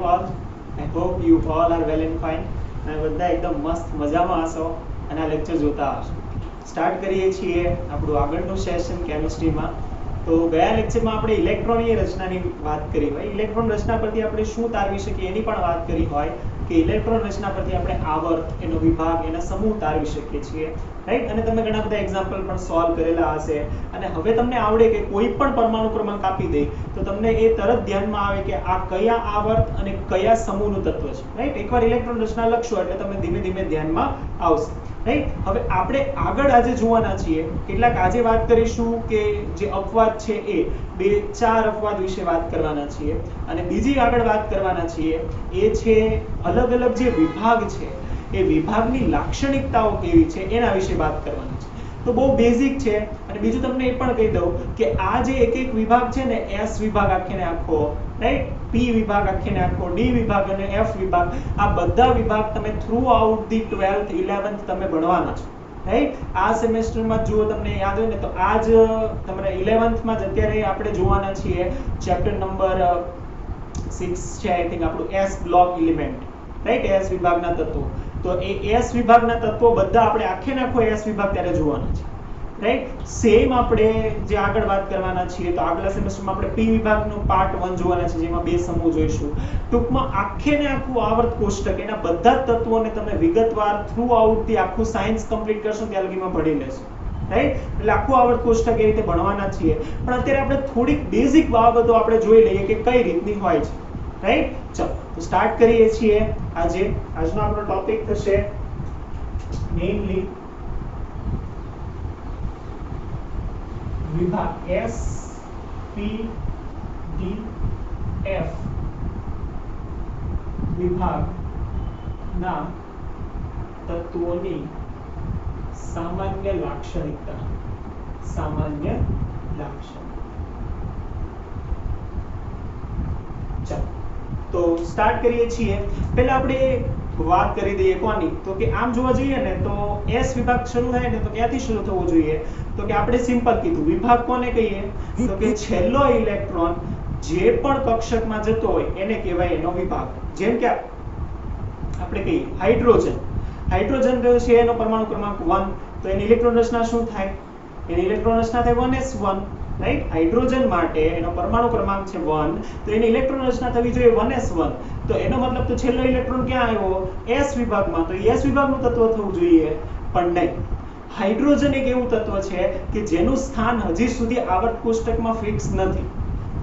all? I hope you all are well and fine. અને બધા એકદમ મસ્ત મજામાં હશો અને આ લેક્ચર જોતા હશો. સ્ટાર્ટ કરીએ છીએ આપણું આગળનું સેશન કેમિસ્ટ્રીમાં. તો ગયા લેક્ચરમાં આપણે ઇલેક્ટ્રોનની રચનાની વાત કરી હોય. ઇલેક્ટ્રોન રચના પરથી આપણે શું તારવી શકીએ એની પણ વાત કરી હોય કે ઇલેક્ટ્રોન રચના પરથી આપણે આવર્ત, એનો વિભાગ, એના સમૂહ તારવી શકીએ છીએ, રાઈટ. અને તમે ઘણા બધા એક્ઝામ્પલ પણ સોલ્વ કરેલા હશે અને હવે તમને આવડે કે કોઈ પણ પરમાણુ ક્રમાંક આપી દે તો તમને એ તરત ધ્યાનમાં આવે કે આ કયા આવર્ત અને કયા સમૂહનું તત્વ છે, રાઈટ. એકવાર ઇલેક્ટ્રોન રચના લખશો એટલે તમે ધીમે ધીમે ધ્યાનમાં આવશે, રાઈટ. હવે આપણે આગળ આજે જોવાના છીએ કેટલાક આજે વાત કરીશું કે જે અપવાદ છે એ 2-4 અપવાદ વિશે વાત કરવાના છીએ અને બીજી આગળ વાત કરવાના છીએ એ છે અલગ અલગ જે વિભાગ છે એ વિભાગની લાક્ષણિકતાઓ કેવી છે એના વિશે વાત કરવાની છે. તો બહુ બેઝિક છે. અને બીજું તમને એ પણ કહી દઉં કે આ જે એક એક વિભાગ છે ને, એસ વિભાગ આખેને આખો, રાઈટ, પી વિભાગ આખેને આખો, ડી વિભાગ અને એફ વિભાગ, આ બધા વિભાગ તમે through out the 12th 11th તમે ભણવાના છો, રાઈટ. આ સેમેસ્ટરમાં જો તમને યાદ હોય ને તો આ જ તમારે 11th માં જ અત્યારે આપણે જોવાના છીએ ચેપ્ટર નંબર 6 છે આઈ થિંક આપણું S block element, right, S વિભાગના તત્વો. તો એ એસ વિભાગના તત્વો બધા આપણે આખે ને આખો એસ વિભાગ ત્યારે જોવાના છે, રાઈટ. સેમ આપણે જે આગળ વાત કરવાના છીએ તો આગલા સેમેસ્ટરમાં આપણે પી વિભાગનું પાર્ટ 1 જોવાના છે જેમાં 2 સમૂહ જોઈશું. ટૂંકમાં આખે ને આખું આવર્ત કોષ્ટક એના બધા જ તત્વોને તમે વિગતવાર થ્રુ આઉટ ધી આખું સાયન્સ કમ્પ્લીટ કરશો ત્યાં લગીમાં ભણી લેશો, રાઈટ. એટલે આખું આવર્ત કોષ્ટક એ રીતે ભણવાના છીએ. પણ અત્યારે આપણે થોડીક બેઝિક બાબતો આપણે જોઈ લઈએ કે કઈ રીતની હોય છે, રાઈટ. ચલો તો સ્ટાર્ટ કરીએ છીએ. આજનો આપણો ટોપિક થશે મેઇનલી વિભાગ એસ, પી, ડી, એફ વિભાગના તત્વોની સામાન્ય લાક્ષણિકતા. સામાન્ય લાક્ષણિકતા. ચાલો તો સ્ટાર્ટ કરીએ છીએ. પહેલા આપણે વાત કરી દઈએ કોની, તો કે આમ જોવા જઈએ ને તો એસ વિભાગ શરૂ થાય ને તો ક્યાંથી શરૂ થવો જોઈએ, તો કે આપણે સિમ્પલ કીધું વિભાગ કોને કહીએ તો કે છેલ્લો ઇલેક્ટ્રોન જે પણ કક્ષકમાં જતો હોય એને કહેવાય એનો વિભાગ. જેમ કે આપણે કહીએ હાઇડ્રોજન છે એનો પરમાણુ ક્રમાંક 1, તો એની ઇલેક્ટ્રોન રચના શું થાય? એની ઇલેક્ટ્રોન રચના થાય 1s1, રાઈટ. હાઇડ્રોજન માટે એનો પરમાણુ ક્રમાંક છે 1, તો એની ઇલેક્ટ્રોન રચના થવી જોઈએ 1s1. તો એનો મતલબ તો છેલ્લો ઇલેક્ટ્રોન ક્યાં આવ્યો? એસ વિભાગમાં. તો એસ વિભાગનું તત્વ થવું જોઈએ, પણ નહીં. હાઇડ્રોજન એક એવું તત્વ છે કે જેનું સ્થાન હજી સુધી આવર્ત કોષ્ટકમાં ફિક્સ નથી,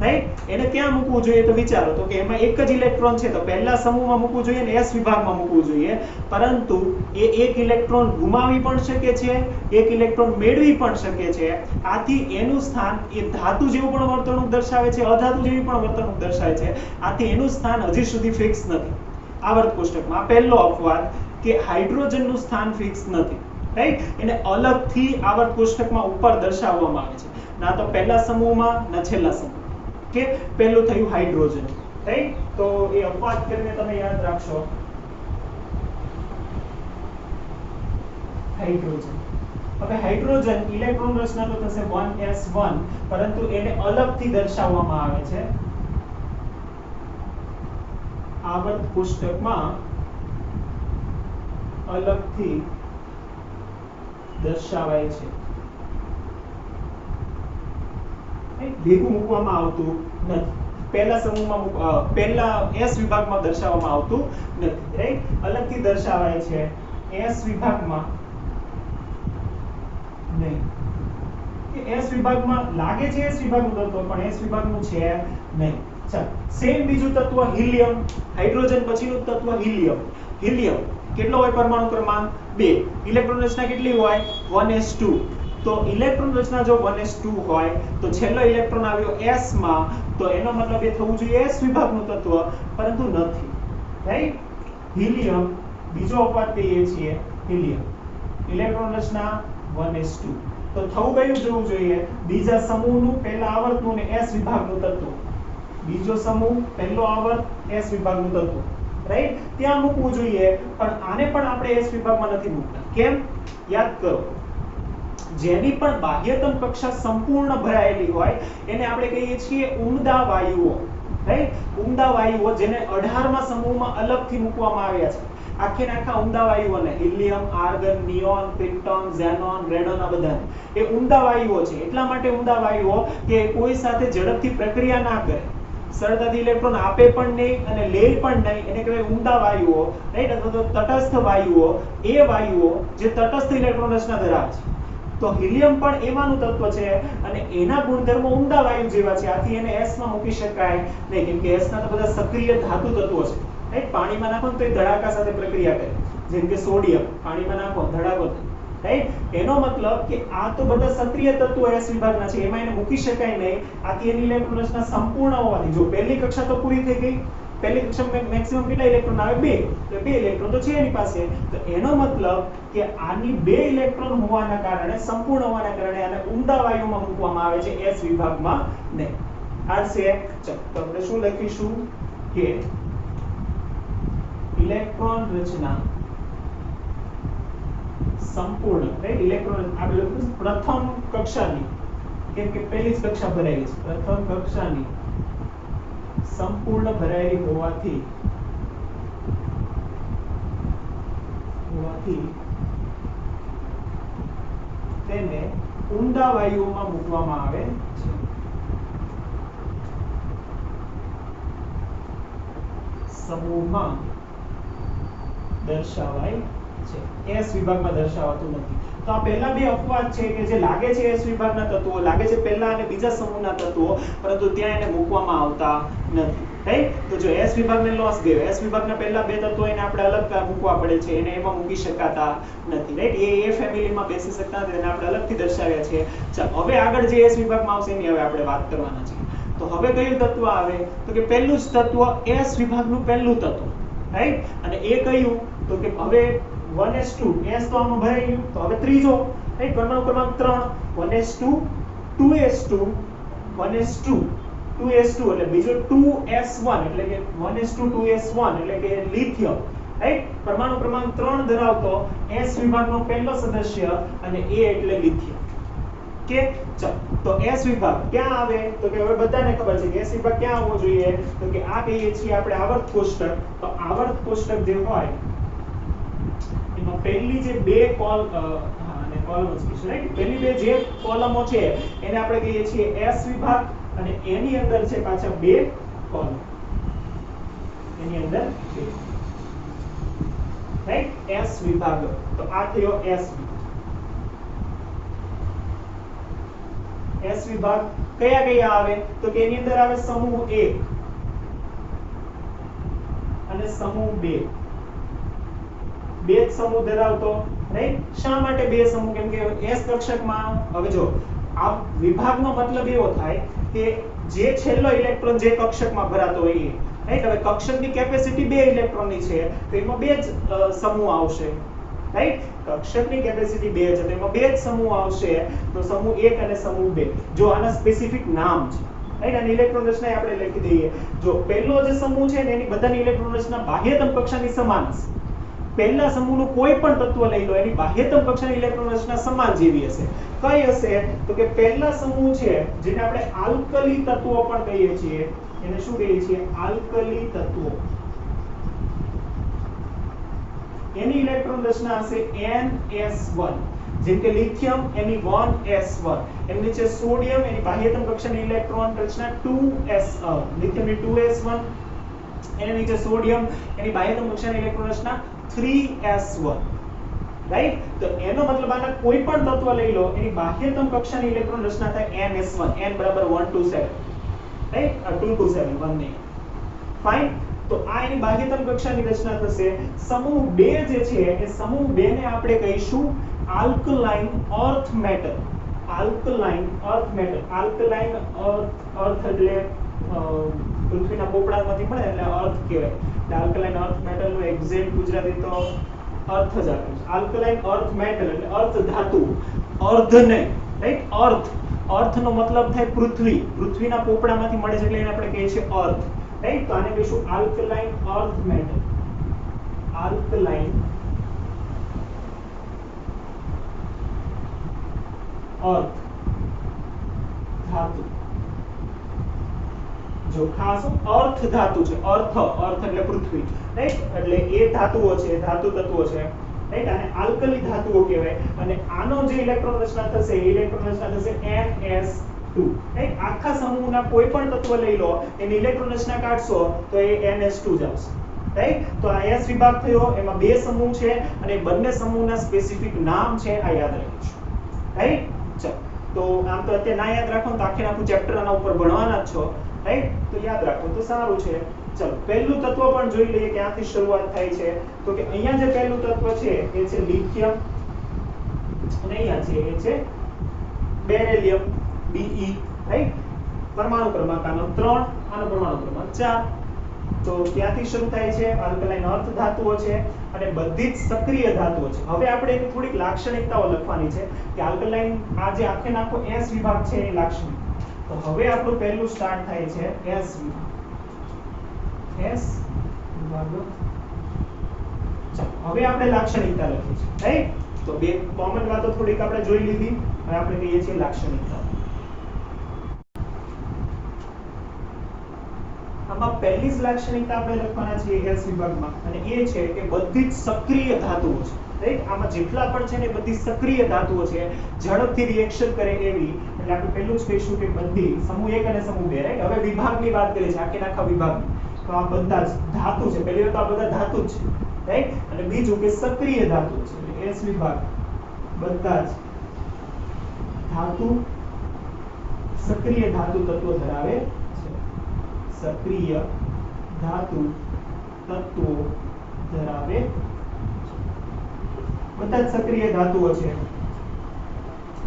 રાઈટ. એને ક્યાં મૂકવું જોઈએ તો વિચારો, તો કે એમાં એક જ ઇલેક્ટ્રોન છે તો પહેલા સમૂહમાં મૂકવું જોઈએ અને એસ વિભાગમાં મૂકવું જોઈએ, પરંતુ એ એક ઇલેક્ટ્રોન ગુમાવી પણ શકે છે, એક ઇલેક્ટ્રોન મેળવી પણ શકે છે. આથી એનું સ્થાન એ ધાતુ જેવું પણ વર્તણૂક દર્શાવે છે, અધાતુ જેવી પણ વર્તણૂક દર્શાવે છે. આથી એનું સ્થાન હજી સુધી ફિક્સ નથી આવર્ત કોષ્ટકમાં. આ પહેલો અપવાદ કે હાઇડ્રોજનનું સ્થાન ફિક્સ નથી, રાઈટ. એને અલગથી આવર્ત કોષ્ટકમાં ઉપર દર્શાવવામાં આવે છે, ના તો પહેલા સમૂહમાં ના છેલ્લા સમૂહ. કે પહેલું થયું હાઇડ્રોજન, રાઈટ. તો એ અપવાદ કરીને તમે યાદ રાખશો હાઇડ્રોજન. હવે હાઇડ્રોજન ઇલેક્ટ્રોન રચના તો થશે 1s1, પરંતુ એને અલગથી દર્શાવવામાં આવે છે આવર્ત કોષ્ટકમાં, અલગથી દર્શાવાય છે, ભેગું મૂકવામાં આવતું નથી. પહેલા સમૂહમાં પહેલા એસ વિભાગમાં દર્શાવવામાં આવતું નથી, રાઈટ. અલગથી દર્શાવાય છે એસ વિભાગમાં નહીં. કે એસ વિભાગમાં લાગે છે એસ વિભાગનું તત્વ, પણ એસ વિભાગનું છે નહીં. ચાલો સેમ બીજું તત્વ હિલિયમ. હાઇડ્રોજન પછીનું તત્વ હિલિયમ. હિલિયમ કેટલો હોય પરમાણુ ક્રમાંક 2, ઇલેક્ટ્રોન રચના કેટલી હોય 1s2. તો ઇલેક્ટ્રોન રચના જો 1s2 હોય તો છેલ્લો ઇલેક્ટ્રોન આવ્યો s માં, તો એનો મતલબ એ થવું જોઈએ s વિભાગનું તત્વ, પરંતુ નથી, રાઈટ. હિલિયમ બીજો અપવાદ કહીએ છીએ હિલિયમ. ઇલેક્ટ્રોન રચના 1s2. તો થવું કયું જોવું જોઈએ? બીજા સમૂહનું પહેલા આવર્તનું ને s વિભાગનું તત્વ. બીજો સમૂહ પહેલો આવર્ત s વિભાગનું તત્વ, રાઈટ. ત્યાં મૂકવું જોઈએ, પણ આને પણ આપણે s વિભાગમાં નથી મૂકતા. કેમ? યાદ કરો, જેની પણ બાહ્યતમ કક્ષા સંપૂર્ણ ભરાયેલી હોય એને આપણે કહીએ છીએ ઉમદા વાયુઓ, રાઈટ ઉમદા વાયુઓ જેને 18મા સમૂહમાં અલગથી મૂકવામાં આવ્યા છે આખે આખા ઉમદા વાયુઓને helium argon neon krypton xenon radon આ બધા એ ઉમદા વાયુઓ છે એટલા માટે ઉમદા વાયુઓ કે કોઈ સાથે ઝડપથી પ્રક્રિયા ના કરે સરળતાથી ઇલેક્ટ્રોન આપે પણ નહીં અને લે પણ નહીં એને કહેવાય ઉમદા વાયુઓ રાઈટ અથવા તો તટસ્થ વાયુઓ એ વાયુઓ જે તટસ્થ ઇલેક્ટ્રોન રચના ધરાવે છે તો હિલિયમ પણ એવાનું તત્વ છે અને એના ગુણધર્મો ઉમદા વાયુ જેવા છે આથી એને S માં મૂકી શકાય નહીં કેમ કે S ના તો બધા સક્રિય ધાતુ તત્વો છે રાઈટ પાણીમાં નાખો તો એ ધડાકા સાથે પ્રક્રિયા કરે જેમ કે સોડિયમ પાણીમાં નાખો ધડાકો થાય રાઈટ એનો મતલબ કે આ તો બધા સક્રિય તત્વો S વિભાગના છે એમાં એને મૂકી શકાય નહીં આથી એની ઇલેક્ટ્રોન રચના સંપૂર્ણ હોવાથી જો પહેલી કક્ષા તો પૂરી થઈ ગઈ પહેલી કક્ષામાં મેક્સિમમ કેટલા ઇલેક્ટ્રોન આવે 2 તો 2 ઇલેક્ટ્રોન તો છે એની પાસે તો એનો મતલબ કે આની 2 ઇલેક્ટ્રોન હોવાના કારણે સંપૂર્ણ હોવાના કારણે આને ઉમદા વાયુમાં મૂકવામાં આવે છે S વિભાગમાં નહીં આ છે ચલો તો આપણે શું લખીશું કે ઇલેક્ટ્રોન રચના સંપૂર્ણ રાઈટ ઇલેક્ટ્રોન આપણે પ્રથમ કક્ષાની કેમ કે પહેલી જ કક્ષા ભરાયેલી છે પ્રથમ કક્ષાની સંપૂર્ણ ભરાયેલી હોવાથી તેને ઉમદા વાયુઓમાં મૂકવામાં આવે છે સમૂહમાં દર્શાવાય છે S વિભાગમાં દર્શાવાતું નથી તો આ પહેલા બે અપવાદ છે કે જે લાગે છે S વિભાગના તત્વો લાગે છે પહેલા અને બીજા સમૂહના તત્વો પરંતુ ત્યાં એને મૂકવામાં આવતા નથી રાઈટ તો જો S વિભાગને લોસ ગયો S વિભાગના પહેલા બે તત્વો એને આપણે અલગ મૂકવા પડે છે એને એમાં મૂકી શકાતા નથી રાઈટ એ ફેમિલીમાં બેસી શકતા નથી એને આપણે અલગથી દર્શાવ્યા છે ચાલો હવે આગળ જે S વિભાગમાં આવશે એની હવે આપણે વાત કરવાના છે તો હવે કયું તત્વ આવે તો કે પહેલું જ તત્વ S વિભાગનું પહેલું તત્વ રાઈટ અને એ કયું તો કે હવે 1s2 S તો આમાં ભરાઈ ગયું તો હવે ત્રીજો રાઈટ પરમાણુ ક્રમાંક 3 1s2 2s2 1s2 2s2 એટલે બીજો 2s1 એટલે કે 1s2 2s1 એટલે કે લિથિયમ રાઈટ પરમાણુ ક્રમાંક 3 ધરાવતો S વિભાગનો પહેલો સદસ્ય અને A એટલે લિથિયમ કે ચાલો તો S વિભાગ ક્યાં આવે તો કે હવે બધાને ખબર છે કે S વિભાગ ક્યાં આવવો જોઈએ તો કે આ કહીએ છીએ આપણે આવર્ત કોષ્ટક તો આવર્ત કોષ્ટક જે હોય એમાં પહેલી જે બે કોલમ્સ છે રાઈટ પહેલી બે જે કોલમો છે એને આપણે કહીએ છીએ S વિભાગ અને એની અંદર છે પાછા બે કોલમ એની અંદર બે રાઈટ S વિભાગ તો આ થયો S વિભાગ કયા કયા આવે તો કે એની અંદર આવે સમૂહ 1 અને સમૂહ 2 બે જ સમૂહ ધરાવતો રાઈટ શા માટે બે સમૂહ કેમ કે S કક્ષકમાં હવે જો આ વિભાગનો મતલબ એવો થાય કે જે છેલ્લો ઇલેક્ટ્રોન જે કક્ષકમાં ભરાતો હોય એ રાઈટ હવે કક્ષકની કેપેસિટી 2 ઇલેક્ટ્રોનની છે તો એમાં બે જ સમૂહ આવશે રાઈટ કક્ષકની કેપેસિટી 2 છે તો એમાં બે જ સમૂહ આવશે તો સમૂહ 1 અને સમૂહ 2 જો આના સ્પેસિફિક નામ છે રાઈટ અને ઇલેક્ટ્રોન રચના આપણે લખી દઈએ જો પહેલો જે સમૂહ છે ને એની બધાની ઇલેક્ટ્રોન રચના બાહ્યતમ કક્ષાની સમાન છે પહેલા સમૂહનું કોઈ પણ તત્વ લઈ લો એની બાહ્યતમ કક્ષાની ઇલેક્ટ્રોન રચના સમાન જેવી હશે કઈ હશે તો કે પહેલા સમૂહ છે જેને આપણે આલ્કલી તત્વો પણ કહીએ છીએ એને શું કહીએ છીએ આલ્કલી તત્વો એની ઇલેક્ટ્રોન રચના હશે NS1 જેમ કે લિથિયમ એની 1s1 એની નીચે સોડિયમ એની બાહ્યતમ કક્ષાની ઇલેક્ટ્રોન રચના 2s લિથિયમની 2s1 એની નીચે સોડિયમ એની બાહ્યતમ કક્ષાની ઇલેક્ટ્રોન રચના 3s1 રાઈટ તો એનો મતલબ આના કોઈ પણ તત્વ લઈ લો એની બાહ્યતમ કક્ષાની ઇલેક્ટ્રોન રચના થાય NS1 n બરાબર 127 રાઈટ 227 1 નહીં ફાઇન તો આ એની બાહ્યતમ કક્ષાની રચના થશે સમૂહ 2 જે છે એ સમૂહ 2 ને આપણે કહીશું આલ્કલાઇન અર્થ મેટલ આલ્કલાઇન અર્થ મેટલ આલ્કલાઇન અર્થ એટલે પૃથ્વીના પોપડામાંથી મળે એટલે અર્થ કહેવાય એટલે આલ્કલાઇન અર્થ મેટલ નું એક્ઝેક્ટ ગુજરાતી તો અર્થ જ આપે છે આલ્કલાઇન અર્થ મેટલ એટલે અર્થ ધાતુ અર્ધ ને રાઈટ અર્થ નો મતલબ થાય પૃથ્વીના પોપડામાંથી મળે છે એટલે એને આપણે કહીએ છીએ અર્થ રાઈટ તો આને કહીશું આલ્કલાઇન અર્થ મેટલ આલ્કલાઇન અર્થ ધાતુ જો ખાસ અર્થ ધાતુ છે, અર્થ એટલે પૃથ્વી, રાઈટ? એટલે એ ધાતુઓ છે, ધાતુ તત્વો છે, રાઈટ? અને આલ્કલી ધાતુઓ કહેવાય. અને આનો જે ઇલેક્ટ્રોન રચના થશે, ઇલેક્ટ્રોન રચના થશે NS2, રાઈટ? આખા સમૂહના કોઈ પણ તત્વ લઈ લો, એની ઇલેક્ટ્રોન રચના કાઢશો તો એ NS2 જ આવશે, રાઈટ? તો આ S વિભાગ થયો, એમાં બે સમૂહ છે અને બંને સમૂહના સ્પેસિફિક નામ છે, આ યાદ રાખીશું, રાઈટ? ચલો, તો આમ તો અત્યારે ના યાદ રાખો તો આખું ચેપ્ટર આના ઉપર ભણવાના જ છો, રાઈટ? તો યાદ રાખો તો સારું છે. ચલો, પહેલું તત્વ પણ જોઈ લઈએ ક્યાંથી શરૂઆત થાય છે. તો કે અહીંયા જે પહેલું તત્વ છે એ છે લિથિયમ, અને અહીંયા છે એ છે બેરિલિયમ, Be, રાઈટ? પરમાણુ ક્રમાંક આનો 3, આનો પરમાણુ ક્રમાંક 4. તો ત્યાંથી શરૂ થાય છે. આલ્કલાઇન અર્ધ ધાતુઓ છે અને બધી જ સક્રિય ધાતુઓ છે. હવે આપણે એની થોડીક લાક્ષણિકતાઓ લખવાની છે કે આલ્કલાઇન આ જે આખે આખો S વિભાગ છે એની લાક્ષણિકતા. તો હવે આપણું પહેલું સ્ટાર્ટ થાય છે S વિભાગ. S વિભાગ. ચાલો, હવે આપણે લાક્ષણિકતા લખીએ છીએ, રાઈટ? તો બે કોમન વાતો થોડીક આપણે જોઈ લીધી. હવે આપણે કહીએ છીએ લાક્ષણિકતા. આમાં પહેલી જ લાક્ષણિકતા આપણે લખવાના છીએ S વિભાગમાં, અને એ છે કે બધી જ સક્રિય ધાતુઓ છે, રાઈટ? આમાં જેટલા પણ છે ને બધી સક્રિય ધાતુઓ છે, ઝડપથી રિએક્શન કરે એવી. એટલે આપણે પહેલું જ કહીશું કે બધી સમૂહ 1 અને સમૂહ 2, રાઈટ? હવે વિભાગની વાત કરીએ છીએ, આખા વિભાગની. તો આ બધા જ ધાતુ છે. પહેલી વાત તો આ બધા ધાતુ જ છે, રાઈટ? અને બીજું કે સક્રિય ધાતુ છે. એટલે S વિભાગ બધા જ ધાતુ, સક્રિય ધાતુ તત્વો ધરાવે છે. સક્રિય ધાતુ તત્વો ધરાવે, બધા જ સક્રિય ધાતુઓ છે,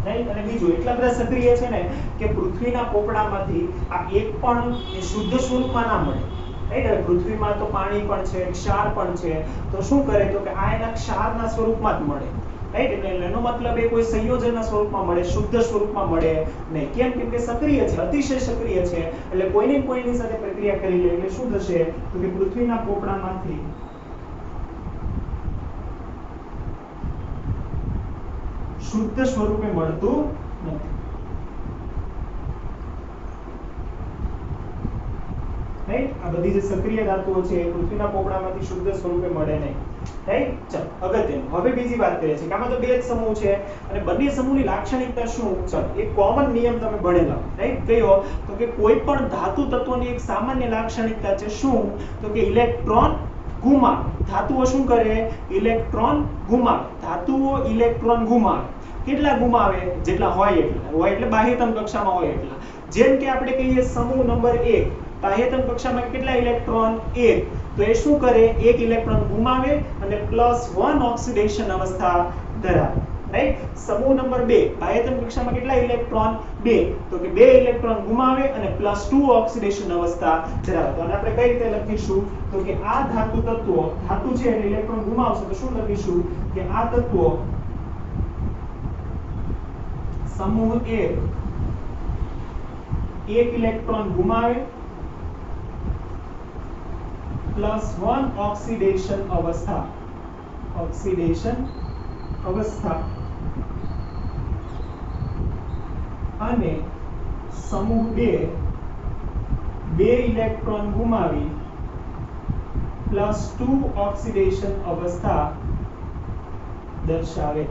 રાઈટ? અને બીજું એટલા બધા સક્રિય છે ને કે પૃથ્વીના પોપડામાંથી આ એક પણ શુદ્ધ સ્વરૂપમાં ના મળે, રાઈટ? હવે પૃથ્વીમાં તો પાણી પણ છે, ક્ષાર પણ છે, તો શું કરે તો કે આ એના ક્ષારના સ્વરૂપમાં જ મળે, રાઈટ? એટલે એનો મતલબ એ કોઈ સંયોજનના સ્વરૂપમાં મળે, શુદ્ધ સ્વરૂપમાં મળે નહીં. કેમ? કેમ કે સક્રિય છે, અતિશય સક્રિય છે. એટલે કોઈને કોઈની સાથે પ્રક્રિયા કરી લે એટલે શું થશે તો કે પૃથ્વીના પોપડામાંથી શુદ્ધ સ્વરૂપે મળતું નથી, રાઈટ? આ બધી જે સક્રિય ધાતુઓ છે એ પૃથ્વીના પોપડામાંથી શુદ્ધ સ્વરૂપે મળે નહીં, રાઈટ? ચલો, અગત્યનું. હવે બીજી વાત કરીએ છીએ કે આમાં તો બે જ સમૂહ છે અને બંને સમૂહની લાક્ષણિકતા શું? ચલો, એક કોમન નિયમ તમે ભણેલા, રાઈટ? કયો? તો કે કોઈ પણ ધાતુ તત્વની એક સામાન્ય લાક્ષણિકતા છે. શું? તો કે ઇલેક્ટ્રોન ગુમાવે. ધાતુઓ શું કરે? ઇલેક્ટ્રોન ગુમાવે. ધાતુઓ ઇલેક્ટ્રોન ગુમાવે. કેટલા ગુમાવે? જેટલા હોય એટલા. હોય એટલે બાહ્યતમ કક્ષામાં હોય એટલા. જેમ કે આપણે કહીએ સમૂહ નંબર 1, બાહ્યતમ કક્ષામાં કેટલા ઇલેક્ટ્રોન? 1. તો એ શું કરે? એક ઇલેક્ટ્રોન ગુમાવે અને +1 ઓક્સિડેશન અવસ્થા ધરાવે, રાઈટ? સમૂહ નંબર 2, બાહ્યતમ કક્ષામાં કેટલા ઇલેક્ટ્રોન? 2. તો કે 2 ઇલેક્ટ્રોન ગુમાવે અને +2 ઓક્સિડેશન અવસ્થા ધરાવે. તો આપણે કઈ રીતે લખીશું? તો કે આ ધાતુ તત્વો, ધાતુ છે એટલે ઇલેક્ટ્રોન ગુમાવશે, તો શું લખીશું કે આ તત્વો સમૂહ 1 એક ઇલેક્ટ્રોન ગુમાવે +1 ઓક્સિડેશન અવસ્થા, અને સમૂહ 2 ઇલેક્ટ્રોન ગુમાવી +2 ઓક્સિડેશન અવસ્થા દર્શાવે.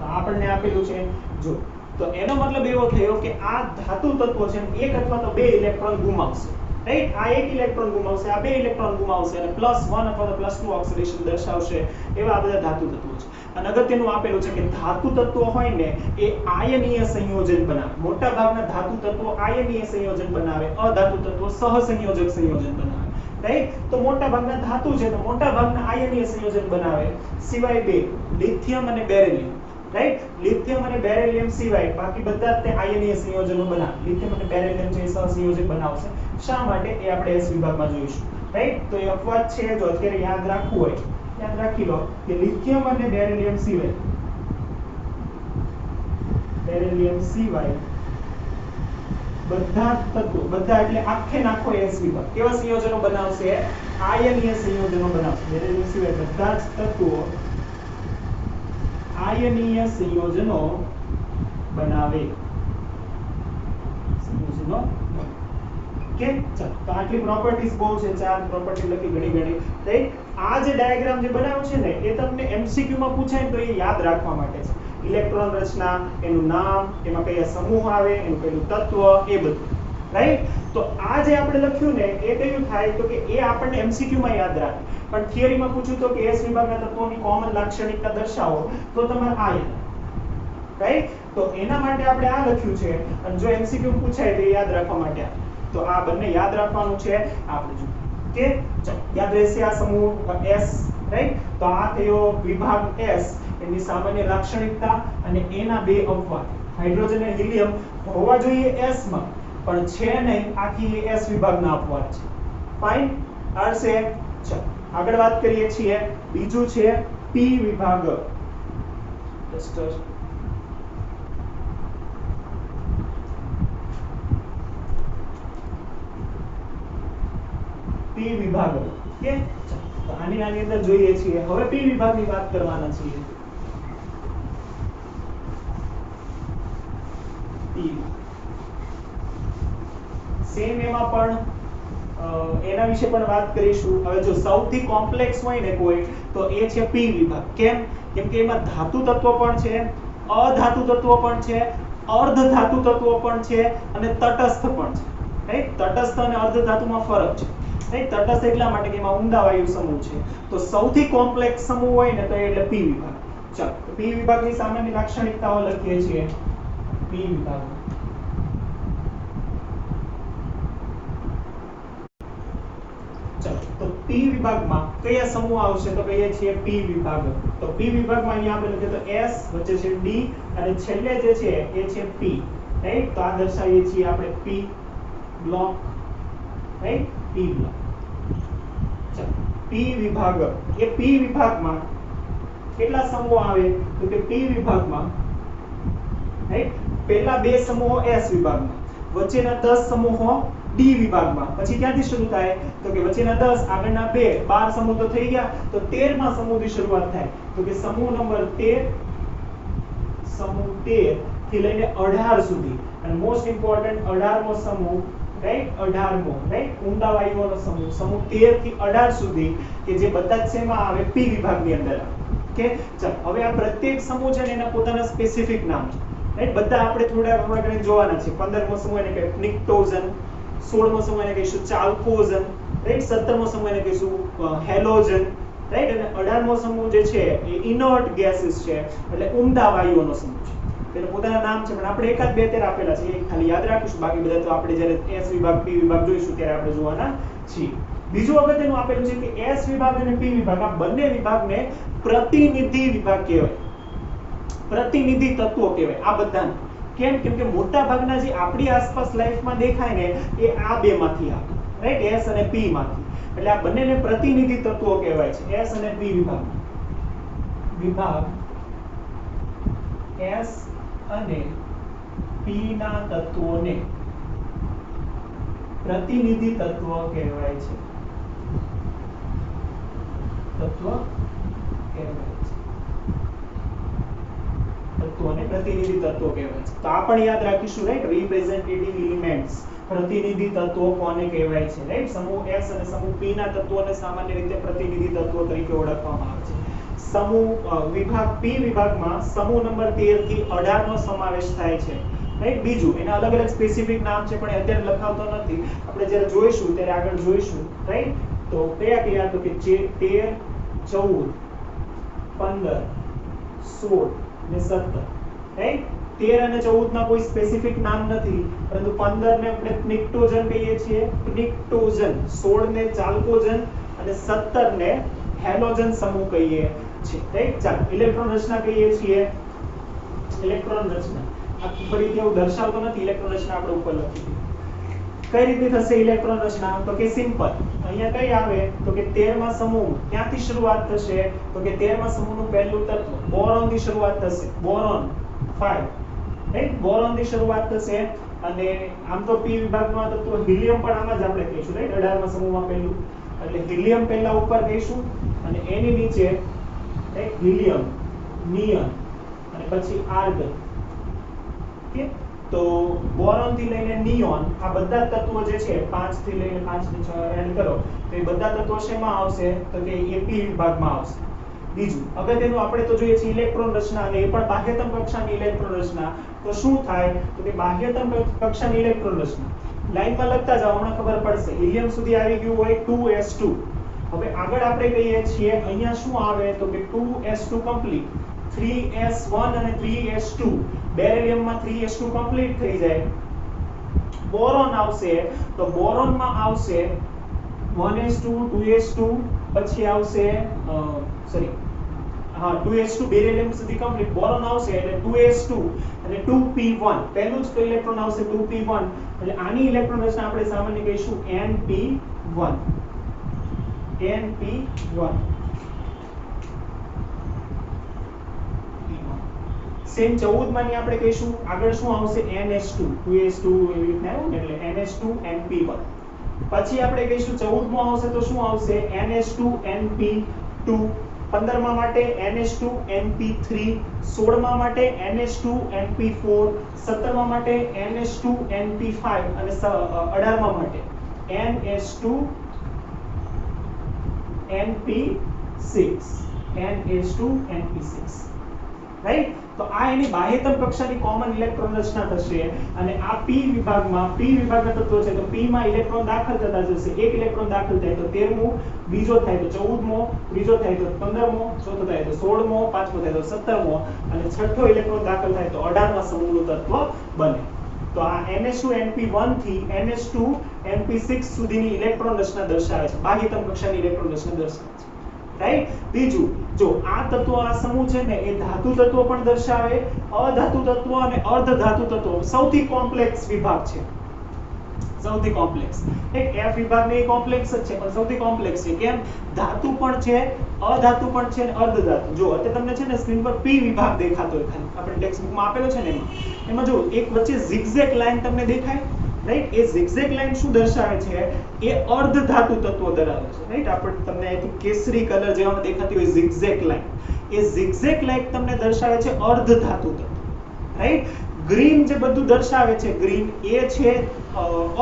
આપણને આપેલું છે જો, તો એનો મતલબ એવો થયો કે આ ધાતુ તત્વો છે એક અથવા તો બે ઇલેક્ટ્રોન ગુમાવશે, રાઈટ? આ એક ઇલેક્ટ્રોન ગુમાવશે, આ બે ઇલેક્ટ્રોન ગુમાવશે અને +1 અથવા તો +2 ઓક્સિડેશન દર્શાવશે. એવા આ બધા ધાતુ તત્વો છે. અને અગત્યનું આપેલું છે કે ધાતુ તત્વો હોય ને એ આયનીય સંયોજન બનાવે. મોટા ભાગના ધાતુ તત્વો આયનીય સંયોજન બનાવે, અધાતુ તત્વો સહસંયોજક સંયોજન બનાવે, રાઈટ? તો મોટા ભાગના ધાતુ છે તો મોટા ભાગના આયનીય સંયોજન બનાવે, સિવાય બે, લિથિયમ અને બેરિલિયમ, રાઈટ? લિથિયમ અને બેરિલિયમ સિવાય બાકી બધા જ તે આયનીય સંયોજનો બનાવે. લિથિયમ અને બેરિલિયમ છે એ સહસંયોજક બનાવશે. શા માટે? એ આપણે S વિભાગમાં જોઈશું, રાઈટ? તો એ અપવાદ છે, જો અત્યારે યાદ રાખવું હોય યાદ રાખી લો કે લિથિયમ અને બેરિલિયમ સિવાય બધા તત્વો, બધા એટલે આખે આખો S વિભાગ કેવા સંયોજનો બનાવશે? આયનીય સંયોજનો બનાવશે. બેરિલિયમ સિવાય બધા જ તત્વો આયનીય સંયોજનો બનાવે સમૂહનો કે ચાલો તો આટલી પ્રોપર્ટીઝ બહુ છે, ચાર પ્રોપર્ટી લખી ઘણી રાઈટ। આ જે ડાયાગ્રામ જે બનાવ્યો છે ને એ તમને એમસીક્યુ માં પૂછાય ને તો એ યાદ રાખવા માટે છે। ઇલેક્ટ્રોન રચના, એનું નામ, એમાં કયા સમૂહ આવે, એનું કયું તત્વ, એ બધું રાઈટ। તો આ જે આપણે લખ્યું ને એ કયું થાય તો કે એ આપણને એમસીક્યુ માં યાદ રાખે, પણ થિયરીમાં પૂછ્યું તો કે એસ વિભાગના તત્વોની કોમન લાક્ષણિકતા દર્શાવો તો તમારે આ યાદ રાઈટ। તો એના માટે આપણે આ લખ્યું છે, અને જો એમસીક્યુ પૂછાય તો યાદ રાખવા માટે તો આ બંને યાદ રાખવાનું છે આપણે જો કે ચાલો યાદ રહેશે આ સમૂહ S રાઈટ। તો આ થયો વિભાગ S, એની સામાન્ય લાક્ષણિકતા અને એના બે અપવાદ હાઇડ્રોજન અને હિલિયમ હોવા જોઈએ S માં, પણ છે નહીં, આખી S વિભાગના અપવાદ છે। ફાઇન આરસે ચાલો આગળ વાત કરીએ છીએ, બીજું છે P વિભાગ। P વિભાગ કે તો આની અંદર જોઈએ છીએ, હવે P વિભાગની વાત કરવાના છીએ। P સેમ એમાં પણ એના વિશે પણ વાત કરીશું। હવે જો સૌથી કોમ્પ્લેક્સ હોય ને કોઈ તો એ છે P વિભાગ। કેમ? કેમ કે એમાં ધાતુ તત્વો પણ છે, અધાતુ તત્વો પણ છે, અર્ધ ધાતુ તત્વો પણ છે અને તટસ્થ પણ છે રાઈટ। તટસ્થ અને અર્ધ ધાતુમાં ફરક છે રાઈટ। તટસ્થ એટલા માટે કે એમાં ઊંડા વાયુ સમૂહ છે, તો સૌથી કોમ્પ્લેક્સ સમૂહ હોય ને તો એટલે P વિભાગ। ચાલો તો P વિભાગની સામાન્ય લાક્ષણિકતાઓ લખીએ છીએ। P વિભાગ ચાલો તો P વિભાગમાં કયા સમૂહ આવશે તો કહીએ છીએ P વિભાગ। તો P વિભાગમાં અહીંયા આપણે લખીએ તો S, વચ્ચે છે D અને છેલ્લે જે છે એ છે P રાઈટ। તો આ દર્શાવીએ છીએ આપણે P block right, P block. ચાલો P વિભાગ, એ P વિભાગમાં કેટલા સમૂહ આવે તો કે P વિભાગમાં રાઈટ પહેલા બે સમૂહો S વિભાગમાં, વચ્ચેના 10 સમૂહો D વિભાગમાં, પછી ક્યાંથી શરૂ થાય તો કે વચ્ચેના 10 આગળના 2 12 સમૂહ તો થઈ ગયા, તો 13મા સમૂહથી શરૂઆત થાય તો કે સમૂહ નંબર 13, સમૂહ 13 થી લઈને 18 સુધી, અને મોસ્ટ ઇમ્પોર્ટન્ટ 18મો સમૂહ રાઈટ, 18મો રાઈટ ઊંડા વાયુઓનો સમૂહ, સમૂહ 13 થી 18 સુધી કે જે બધા જ શેમાં આવે P વિભાગની અંદર આવે કે ચાલો હવે આ પ્રત્યેક સમૂહ છે ને એના પોતાના સ્પેસિફિક નામ છે રાઈટ। બધા આપણે થોડા ઘણા જોવાના છે। 15મો સમૂહ એને કહીએ નિક્ટોઝન, 16મો સમૂહ એને કહીશું ચાલ્કોઝન રાઈટ, 17મો સમૂહ એને કહીશું હેલોજન રાઈટ, અને 18મો સમૂહ જે છે એ ઇનર્ટ ગેસીસ છે, એટલે ઊંડા વાયુઓનો સમૂહ છે, તેના પોતાના નામ છે, પણ આપણે એકાદ બે તેર આપેલા છે એ ખાલી યાદ રાખીશું, બાકી બધા તો આપણે જ્યારે S વિભાગ P વિભાગ જોઈશું ત્યારે આપણે જોવાના છીએ। બીજું અગત્યનું આપેલું છે કે S વિભાગ અને P વિભાગ આ બંને વિભાગને પ્રતિનિધિ વિભાગ કહેવાય, પ્રતિનિધિ તત્વો કહેવાય આ બધાને। કેમ? કેમ કે મોટા ભાગના જે આપણી આસપાસ લાઈફમાં દેખાય ને એ આ બે માંથી આવે રાઈટ, S અને P માંથી, એટલે આ બંનેને પ્રતિનિધિ તત્વો કહેવાય છે, S અને P વિભાગ। વિભાગ S અને P ના તત્વોને પ્રતિનિધિ તત્વ કહેવાય છે, તત્વ કહેવાય છે, તત્વોને પ્રતિનિધિ તત્વો કહેવાય છે। તો આ પણ યાદ રાખીશું રાઈટ, રિપ્રેઝેન્ટેટિવ એલિમેન્ટ્સ, પ્રતિનિધિ તત્વો કોને કહેવાય છે રાઈટ। સમૂહ S અને સમૂહ P ના તત્વોને સામાન્ય રીતે પ્રતિનિધિ તત્વો તરીકે ઓળખવામાં આવે છે। સમૂહ વિભાગ P વિભાગમાં સમૂહ નંબર 13 થી 18 નો સમાવેશ થાય છે રાઈટ। બીજું એના અલગ અલગ સ્પેસિફિક નામ છે, પણ અત્યારે લખાવતો નથી, આપણે જ્યારે જોઈશું ત્યારે આગળ જોઈશું રાઈટ। તો કયા કયા તો કે 13, 14, 15, 16 ને 17 રાઈટ। 13 અને 14 ના કોઈ સ્પેસિફિક નામ નથી, પરંતુ 15 ને આપણે નિક્ટોઝન કહીએ છીએ, નિક્ટોઝન, 16 ને ચાલ્કોઝન અને 17 ને હેલોજન સમૂહ કહીએ છીએ રાઈટ। ચાલો ઇલેક્ટ્રોન રચના કહીએ છીએ, ઇલેક્ટ્રોન રચના આ ફરીથી એવું દર્શાવતો નથી, ઇલેક્ટ્રોન રચના આપણે ઉપર લખી દીધી। કઈ રીતે થશે ઇલેક્ટ્રોન રચના તો કે સિમ્પલ, અહીંયા કઈ આવે તો કે 13મા સમૂહ ક્યાંથી શરૂઆત થશે તો કે 13મા સમૂહનું પહેલું તત્વ બોરોન થી શરૂઆત થશે, બોરોન 5 રાઈટ, બોરોન થી શરૂઆત થશે, અને આમ તો P વિભાગમાં તત્વ હિલિયમ પણ આમાં જ આપણે કહીશું રાઈટ, 18મા સમૂહમાં પહેલું, એટલે હિલિયમ પહેલા ઉપર કહીશું, અને એની નીચે રાઈટ હિલિયમ, નિયન અને પછી આર્ગન ઓકે, તો બોરોન થી લઈને નિયોન આ બધા તત્વો જે છે 5 થી લઈને 5 ને 6 એડ કરો તો એ બધા તત્વો શેમાં આવશે તો કે એ પી વિભાગમાં આવશે. બીજું અગત્યનું આપણે તો જોઈએ છે ઇલેક્ટ્રોન રચના અને એ પણ બાહ્યતમ કક્ષાની ઇલેક્ટ્રોન રચના. તો શું થાય તો કે બાહ્યતમ કક્ષાની ઇલેક્ટ્રોન રચના લાઈનમાં લખતા જાઓ, હમણાં ખબર પડશે. હિલિયમ સુધી આવી ગયું હોય 2s2. હવે આગળ આપણે કહીએ છીએ અહીંયા શું આવે તો કે 2s2 કમ્પ્લીટ, 3s1 અને 3s2. બેરિલિયમમાં 3s2 કમ્પ્લીટ થઈ જાય. બોરોન આવશે તો બોરોનમાં આવશે 1s2 2s2 પછી આવશે સોરી હા 2s2 બેરિલિયમ સુધી કમ્પ્લીટ. બોરોન આવશે એટલે 2s2 અને 2p1 પહેલું જ ઇલેક્ટ્રોન આવશે 2p1 એટલે આની ઇલેક્ટ્રોન રચના આપણે સામાન્ય કહીશું np1. np1 સેમ 14 માની આપણે કહીશું આગળ શું આવશે ns2 2s2 એવી રીતે આવ્યું ને એટલે ns2 np1. પછી આપણે કહીશું 14 માં આવશે તો શું આવશે ns2 np2. 15 માં માટે ns2 np3, 16 માં માટે ns2 np4, 17 માં માટે ns2 np5 અને 18 માં માટે ns2 np6. ns2 np6 right. તો આ એની બાહ્યતમ કક્ષાની કોમન ઇલેક્ટ્રોન રચના થશે અને આ p વિભાગમાં p વિભાગના તત્વો છે તો p માં ઇલેક્ટ્રોન દાખલ થતા જશે. એક ઇલેક્ટ્રોન દાખલ થાય તો 13મો, બીજો થાય તો 14મો, ત્રીજો થાય તો 15મો, ચોથો થાય તો 16મો, પાંચમો થાય તો 17મો અને છઠ્ઠો ઇલેક્ટ્રોન દાખલ થાય તો 18મા સમૂહનું તત્વ બને. તો આ ns2 np1 થી ns2 np6 સુધીની ઇલેક્ટ્રોન રચના દર્શાવે છે, બાહ્યતમ કક્ષાની ઇલેક્ટ્રોન રચના દર્શાવે છે. રાઈટ. બીજું જો આ તત્વો આ સમૂહ છે ને એ ધાતુ તત્વો પણ દર્શાવે, અધાતુ તત્વો અને અર્ધ ધાતુ તત્વો. સૌથી કોમ્પ્લેક્સ વિભાગ છે, સૌથી કોમ્પ્લેક્સ. એક F વિભાગ ને કોમ્પ્લેક્સ જ છે પણ સૌથી કોમ્પ્લેક્સ છે. કેમ? ધાતુ પણ છે, અધાતુ પણ છે અને અર્ધ ધાતુ. જો અત્યારે તમને છે ને સ્ક્રીન પર P વિભાગ દેખાતો હોય ખાલી આપણે ટેક્સ્ટ બુકમાં આપેલો છે ને એમાં જો એક વચ્ચે zigzag લાઈન તમને દેખાય રાઈટ. એ zigzag લાઈન શું દર્શાવે છે એ અર્ધ ધાતુ તત્વો ધરાવે છે રાઈટ. આપણે તમને અહીંથી કેસરી કલર જેવામાં દેખાતી હોય zigzag લાઈન, એ zigzag લાઈન તમને દર્શાવે છે અર્ધ ધાતુ તત્વ રાઈટ. ગ્રીન જે બધું દર્શાવે છે ગ્રીન એ છે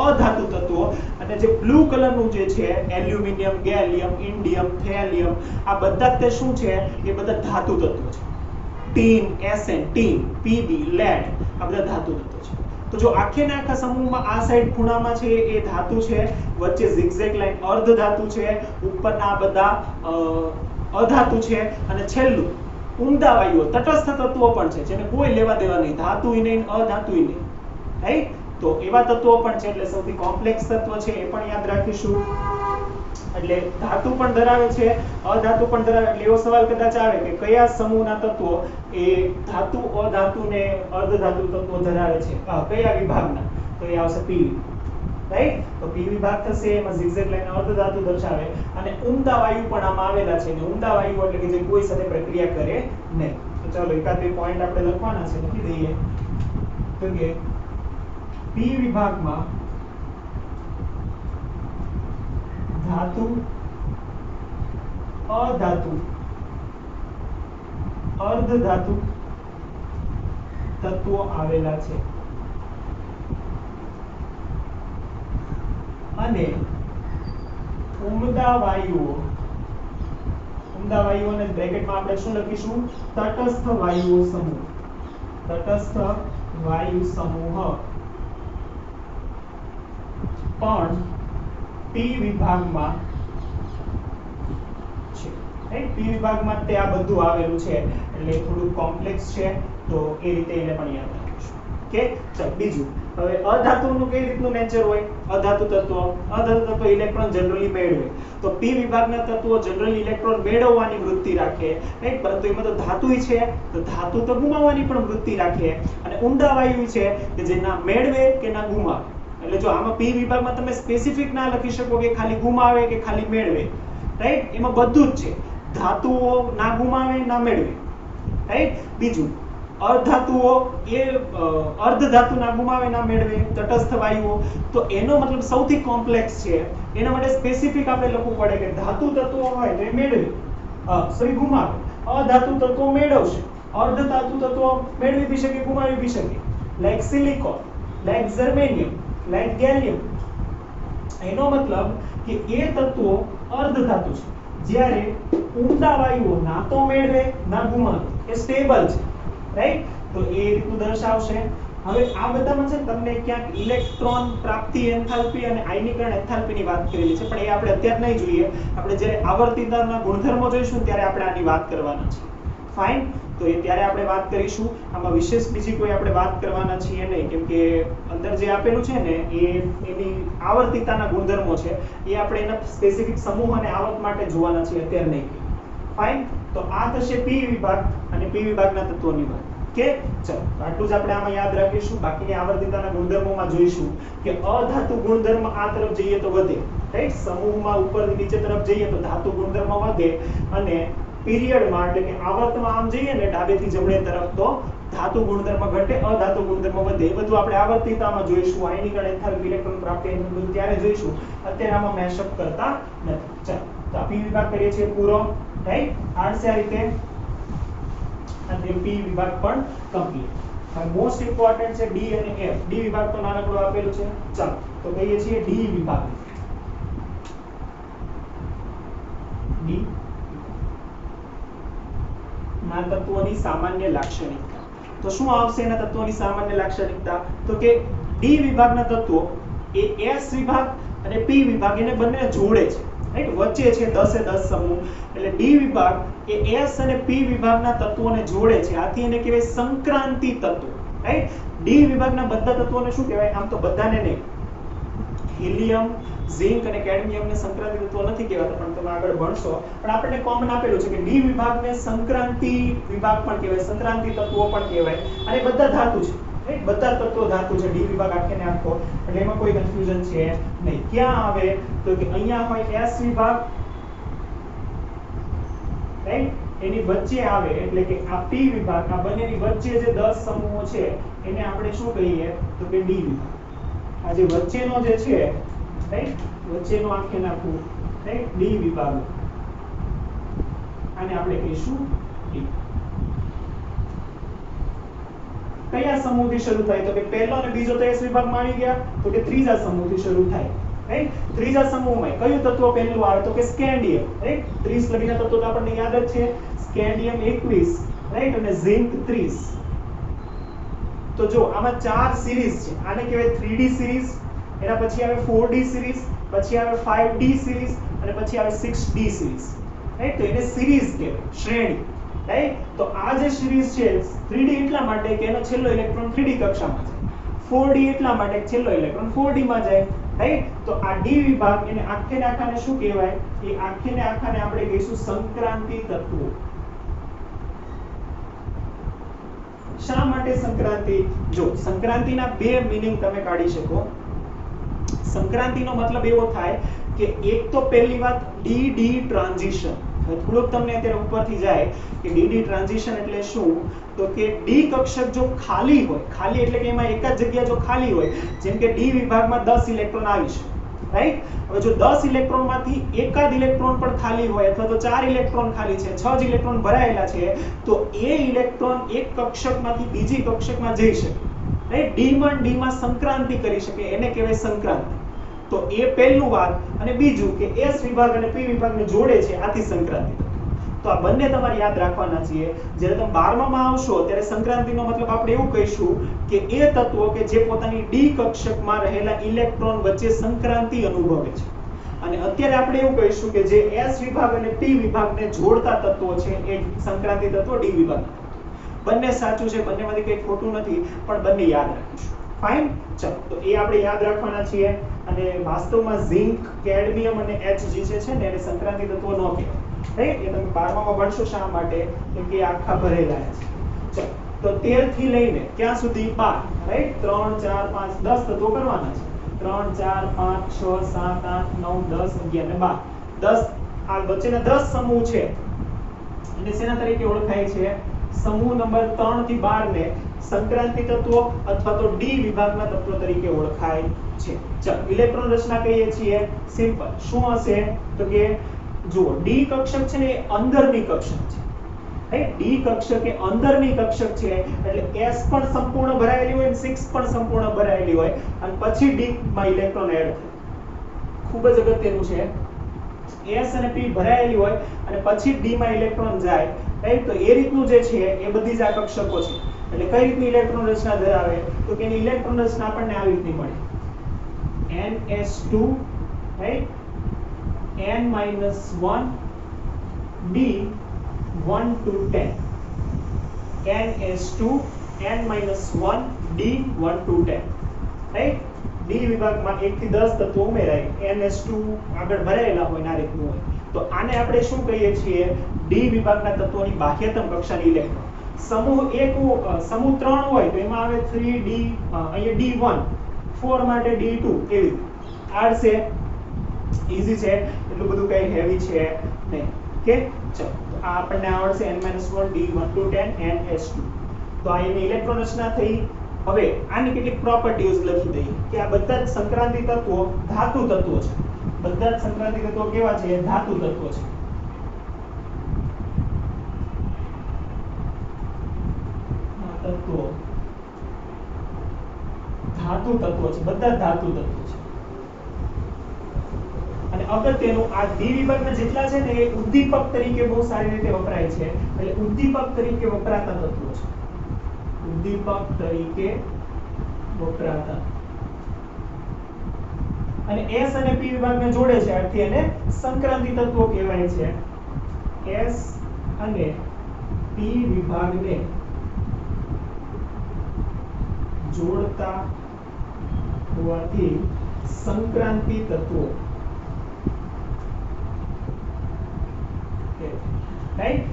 અધાતુ તત્વો અને જે બ્લુ કલરનું જે છે એલ્યુમિનિયમ, ગેલિયમ, ઇન્ડિયમ, થેલિયમ આ બધા તે શું છે એ બધા ધાતુ તત્વો છે. Tin, SN, tin, PB, lead આ બધા ધાતુ તત્વો છે. તો જો આખે ને આખા સમૂહમાં આ સાઈડ ખૂણામાં છે એ ધાતુ છે, વચ્ચે zigzag લાઈન અર્ધ ધાતુ છે, ઉપરના બધા અધાતુ છે અને છેલ્લું ઉમદા વાયુઓ તટસ્થ તત્વો પણ છે જેને કોઈ લેવા દેવા નહીં, ધાતુય નહીં અધાતુય નહીં રાઈટ. તો એવા તત્વો પણ છે એટલે સૌથી કોમ્પ્લેક્સ તત્વ છે એ પણ યાદ રાખીશું. એટલે ધાતુ પણ ધરાવે છે, અધાતુ પણ ધરાવે. એટલે એવો સવાલ કદાચ આવે કે કયા સમૂહના તત્વો એ ધાતુ, અધાતુ ને અર્ધધાતુ તત્વો ધરાવે છે, કયા વિભાગના? તો એ આવશે P રાઈટ. તો P વિભાગ થશે, એમાં zigzag લાઈન અર્ધધાતુ દર્શાવે અને ઉમદા વાયુ પણ આમાં આવેલા છે. ને ઉમદા વાયુ એટલે કે જે કોઈ સાથે પ્રક્રિયા કરે નહીં. તો ચાલો એકાદ બે પોઈન્ટ આપણે લખવાના છે, લખી દઈએ. તો કે P વિભાગમાં ધાતુ, અધાતુ, અર્ધધાતુ તત્વો આવેલા છે અને ઉમદા વાયુઓને બ્રેકેટમાં આપણે શું લખીશું? તટસ્થ વાયુઓ સમૂહ. તટસ્થ વાયુ સમૂહ પણ P વિભાગમાં છે રાઈટ. P વિભાગમાં તે આ બધું આવેલું છે એટલે થોડું કોમ્પ્લેક્સ છે તો એ રીતે એને પણ યાદ રાખીશું. ઓકે ચાલો બીજું. હવે અધાતુનું કઈ રીતનું નેચર હોય? અધાતુ તત્વો ઇલેક્ટ્રોન જનરલી મેળવે. તો P વિભાગના તત્વો જનરલી ઇલેક્ટ્રોન મેળવવાની વૃત્તિ રાખે રાઈટ. પરંતુ એમાં તો ધાતુય છે તો ધાતુ તો ગુમાવવાની પણ વૃત્તિ રાખે અને ઉમદા વાયુ છે કે જે ના મેળવે કે ના ગુમાવે. એટલે જો આમાં P વિભાગમાં તમે સ્પેસિફિક ના લખી શકો કે ખાલી ગુમાવે કે ખાલી મેળવે રાઈટ. એમાં બધું જ છે, ધાતુઓ ના ગુમાવે ના મેળવે રાઈટ. બીજું અધાતુઓ એ અર્ધધાતુ ના ગુમાવે ના મેળવે, તટસ્થ વાયુઓ. તો એનો મતલબ સૌથી કોમ્પ્લેક્સ છે. એના માટે સ્પેસિફિક આપણે લખવું પડે કે ધાતુ તત્વો હોય તો એ મેળવે, સોરી ગુમાવે. અધાતુ તત્વો મેળવશે, અર્ધધાતુ તત્વો મેળવી બી શકે, ગુમાવી બી શકે like silicon, like germanium, like gallium. એનો મતલબ કે એ તત્વો અર્ધધાતુ છે, જ્યારે ઊંડા વાયુઓ ના તો મેળવે ના ગુમાવે, એ સ્ટેબલ છે, રાઈટ? તો એ રીતનું દર્શાવશે. હવે આ બધામાં છે તમને ક્યાંક ઇલેક્ટ્રોન પ્રાપ્તિ એન્થાલ્પી અને આયનીકરણ એન્થાલ્પીની વાત કરેલી છે, પણ એ આપણે અત્યારે નહીં જોઈએ. આપણે જ્યારે આવર્તિતાના ગુણધર્મો જોઈશું ત્યારે આપણે આની વાત કરવાના છે. ફાઇન. તો એ ત્યારે આપણે વાત કરીશું. આમાં વિશેષ બીજી કોઈ આપણે વાત કરવાના છીએ નહીં, કેમ કે અંદર જે આપેલું છે ને એ એની આવર્તિતાના ગુણધર્મો છે, એ આપણે એના સ્પેસિફિક સમૂહ અને આવર્ત માટે જોવાના છીએ, અત્યારે નહીં. ફાઇન. તો આ થશે પી વિભાગ અને પી વિભાગના તત્વોની વાત. કે ચલો આટલું જ આપણે આમાં યાદ રાખીશું. બાકીની આવર્તિતાના ગુણધર્મોમાં જોઈશું કે અધાતુ ગુણધર્મ આ તરફ જઈએ તો વધે, રાઈટ? સમૂહમાં ઉપર નીચે તરફ જઈએ તો ધાતુ ગુણધર્મ વધે, અને પીરિયડમાં એટલે કે આવર્તમાં આમ જઈએ ને ડાબેથી જમણે તરફ તો ધાતુ ગુણધર્મ ઘટે, અધાતુ ગુણધર્મ વધે. એ બધું આપણે આવર્તિતામાં જોઈશું. આયનીકરણ એન્થાલ્પી, ઇલેક્ટ્રોન પ્રાપ્તિ બધું ત્યારે જોઈશું. અત્યારે આમાં મેશઅપ કરતા નથી. ચાલો તો પી વિભાગ કરીએ છીએ પૂરો, રાઈટ? આડસે આ રીતે અને પી વિભાગ પણ કમ્પ્લીટ. હવે મોસ્ટ ઇમ્પોર્ટન્ટ છે ડી અને એફ. ડી વિભાગ તો નાનકડો આપેલું છે. ચાલો તો કહીએ છીએ ડી વિભાગ. ડી ના તત્વોની સામાન્ય લાક્ષણિકતા. તો શું આવશે એના તત્વોની સામાન્ય લાક્ષણિકતા? તો કે ડી વિભાગના તત્વો એ એસ વિભાગ અને પી વિભાગ એને બંને જોડે છે, રાઈટ? વચ્ચે છે 10 એ 10 સમૂહ. એટલે ડી વિભાગ એ એસ અને પી વિભાગના તત્વોને જોડે છે. આથી એને કહેવાય સંક્રાંતિ તત્વો, રાઈટ? ડી વિભાગના બધા તત્વોને શું કહેવાય? આમ તો બધાને નહીં, હિલિયમ, ઝિંક અને કેડમિયમને સંક્રાંતિ તત્વો નથી કહેવાતા, પણ તમે આગળ ભણશો. પણ આપણને કોમન આપેલું છે કે ડી વિભાગને સંક્રાંતિ વિભાગ પણ કહેવાય, સંક્રાંતિ તત્વો પણ કહેવાય. અને બધા ધાતુ છે, રાઈટ? બધા તત્વો ધાતુ છે. ડી વિભાગ આખે ને આખો, એટલે એમાં કોઈ કન્ફ્યુઝન છે નહીં. ક્યાં આવે તો કે અહીંયા હોય એસ વિભાગ, રાઈટ? એની વચ્ચે આવે એટલે કે આ પી વિભાગ, આ બંનેની વચ્ચે જે 10 સમૂહો છે એને આપણે શું કહીએ તો કે ડી વિભાગ. આ જે વચ્ચેનો જે છે, રાઈટ? વચ્ચેનો આખે નાખું, રાઈટ? ડી વિભાગ, આને આપણે કહીશું ડી. કયા સમૂહથી શરૂ થાય તો કે પહેલો અને બીજો તો એસ વિભાગમાં આવી ગયા, તો કે ત્રીજા સમૂહથી શરૂ થાય, રાઈટ? ત્રીજા સમૂહમાં કયું તત્વ પહેલું આવે તો કે સ્કેન્ડિયમ, રાઈટ? 30 લગીના તત્વો તો આપણને યાદ જ છે. Scandium 21, right? અને ઝિંક 30. તો જો આમાં 4 સિરીઝ છે. આને કહેવાય 3D સિરીઝ, એના પછી આવે 4D સિરીઝ, પછી આવે 5D સિરીઝ અને પછી આવે 6D સિરીઝ, રાઈટ? તો એને સિરીઝ કહેવાય, શ્રેણી, રાઈટ? તો આ જે સિરીઝ છે 3D એટલા માટે કે એનો છેલ્લો ઇલેક્ટ્રોન 3D કક્ષામાં છે, 4D એટલા માટે છેલ્લો ઇલેક્ટ્રોન 4D માં જાય, રાઈટ? તો આ ડી વિભાગ એને આખે ને આખાને શું કહેવાય? એ આખે ને આખાને આપણે કહીશું સંક્રાંતિ તત્વો. શા માટે સંક્રાંતિ? જો સંક્રાંતિના બે મીનિંગ તમે કાઢી શકો. સંક્રાંતિનો મતલબ એવો થાય કે એક તો પહેલી વાત ડી ડી ટ્રાન્ઝિશન. થોડુંક તમને અત્યારે ઉપરથી જાય કે ડી ડી ટ્રાન્ઝિશન એટલે શું? તો કે ડી કક્ષક જો ખાલી હોય, ખાલી એટલે કે એમાં એક જ જગ્યા જો ખાલી હોય, જેમ કે ડી વિભાગમાં 10 ઇલેક્ટ્રોન આવી છે, રાઈટ? હવે જો 10 ઇલેક્ટ્રોનમાંથી એકાદ ઇલેક્ટ્રોન પણ ખાલી હોય અથવા તો 4 ઇલેક્ટ્રોન ખાલી છે, 6 જ ઇલેક્ટ્રોન ભરાયેલા છે, તો એ ઇલેક્ટ્રોન એક કક્ષકમાંથી બીજી કક્ષકમાં જઈ શકે, રાઈટ? ડી માં સંક્રાંતિ કરી શકે, એને કહેવાય સંક્રાંતિ. તો એ પહેલું વાત. અને બીજું કે એસ વિભાગ અને પી વિભાગને જોડે છે, આથી સંક્રાંતિ. તો આ બંને તમારે યાદ રાખવાના છીએ. જ્યારે તમે 12માં આવશો ત્યારે સંક્રાંતિનો મતલબ આપણે એવું કહીશું કે એ તત્વો કે જે પોતાની ડી કક્ષકમાં રહેલા ઇલેક્ટ્રોન વચ્ચે સંક્રાંતિ અનુભવે છે. અને અત્યારે આપણે એવું કહીશું કે જે એસ વિભાગ અને પી વિભાગને જોડતા તત્વો છે એ સંક્રાંતિ તત્વો ડી વિભાગ. બંને સાચું છે, બંનેમાંથી કંઈ ખોટું નથી, પણ બંને યાદ રાખીશું. ફાઇન. ચલો તો એ આપણે યાદ રાખવાના છીએ. અને વાસ્તવમાં ઝિંક, કેડમિયમ અને Hg છે ને એને સંક્રાંતિ તત્વો ન કહેવાય, રાઈટ? એ તમે 12માં ભણશો. શા માટે? કેમ કે આખા ભરેલા છે. ચલો તો 13 થી લઈને ક્યાં સુધી? 12, રાઈટ? 3 4 5 10 તત્વો કરવાના છે. 3 4 5 6 7 8 9 10 11 અને 12. 10 આ વચ્ચેના 10 સમૂહ છે એને શેના તરીકે ઓળખાય છે? સમૂહ નંબર 3 થી 12 ને સંક્રાંતિ તત્વો અથવા તો ડી વિભાગના તત્વો તરીકે ઓળખાય છે. ચલો ઇલેક્ટ્રોન રચના કહીએ છીએ સિમ્પલ. શું હશે તો કે જુઓ ડી કક્ષક છે ને એ અંદરની કક્ષક છે, રાઈટ ડી કક્ષક એ અંદરની કક્ષક છે એટલે s પણ સંપૂર્ણ ભરાયેલી હોય અને 6 પણ સંપૂર્ણ ભરાયેલી હોય અને પછી d માં ઇલેક્ટ્રોન એડ થાય ખૂબ જ અગત્યનું છે s અને p ભરાયેલી હોય અને પછી d માં ઇલેક્ટ્રોન જાય રાઈટ તો એ રીતનું જે છે એ બધી જ આ કક્ષકો છે એટલે કઈ રીતની ઇલેક્ટ્રોન રચના ધરાવે તો કે એની ઇલેક્ટ્રોન રચના આપણને આવી રીતની મળે ns2 right n-1 d 1 to 10 ns2 n-1 d 1 to 10 right D વિભાગમાં 1 થી 10 તત્વો ઉમેરાય ns2 આગળ ભરાયેલા હોય આ રીતનું હોય તો આને આપણે શું કહીએ છીએ ડી વિભાગના તત્વોની બાહ્યતમ કક્ષાની ઇલેક્ટ્રોન સમૂહ 1 સમૂહ 3 હોય તો એમાં આવે 3d અહીંયા d1 4 માટે d2 એવી આર છે ઈઝી છે એટલું બધું કઈ હેવી છે નહીં ઓકે ચલો તો આ આપણને આવડશે n-1 d1 to 10 ns2 તો આ એની ઇલેક્ટ્રોન રચના થઈ હવે આની કેટલીક પ્રોપર્ટીઝ લખી દઈએ કે આ બધા જ સંક્રાંતિ તત્વો ધાતુ તત્વો છે બધા જ સંક્રાંતિ તત્વો કેવા છે ધાતુ તત્વો છે તત્વો ધાતુ તત્વો છે બધા જ ધાતુ તત્વો છે અને અગત્યનું આ ડી વિભાગના જેટલા છે ને એ ઉદ્દીપક તરીકે બહુ સારી રીતે વપરાય છે એટલે ઉદ્દીપક તરીકે વપરાતા તત્વો છે ઉદ્દીપક તરીકે વપરાતા અને S અને P વિભાગને જોડે છે આથી એને સંક્રાંતિ તત્વો કહેવાય છે S અને P વિભાગને જોડતા હોવાથી સંક્રાંતિ તત્વો રાઈટ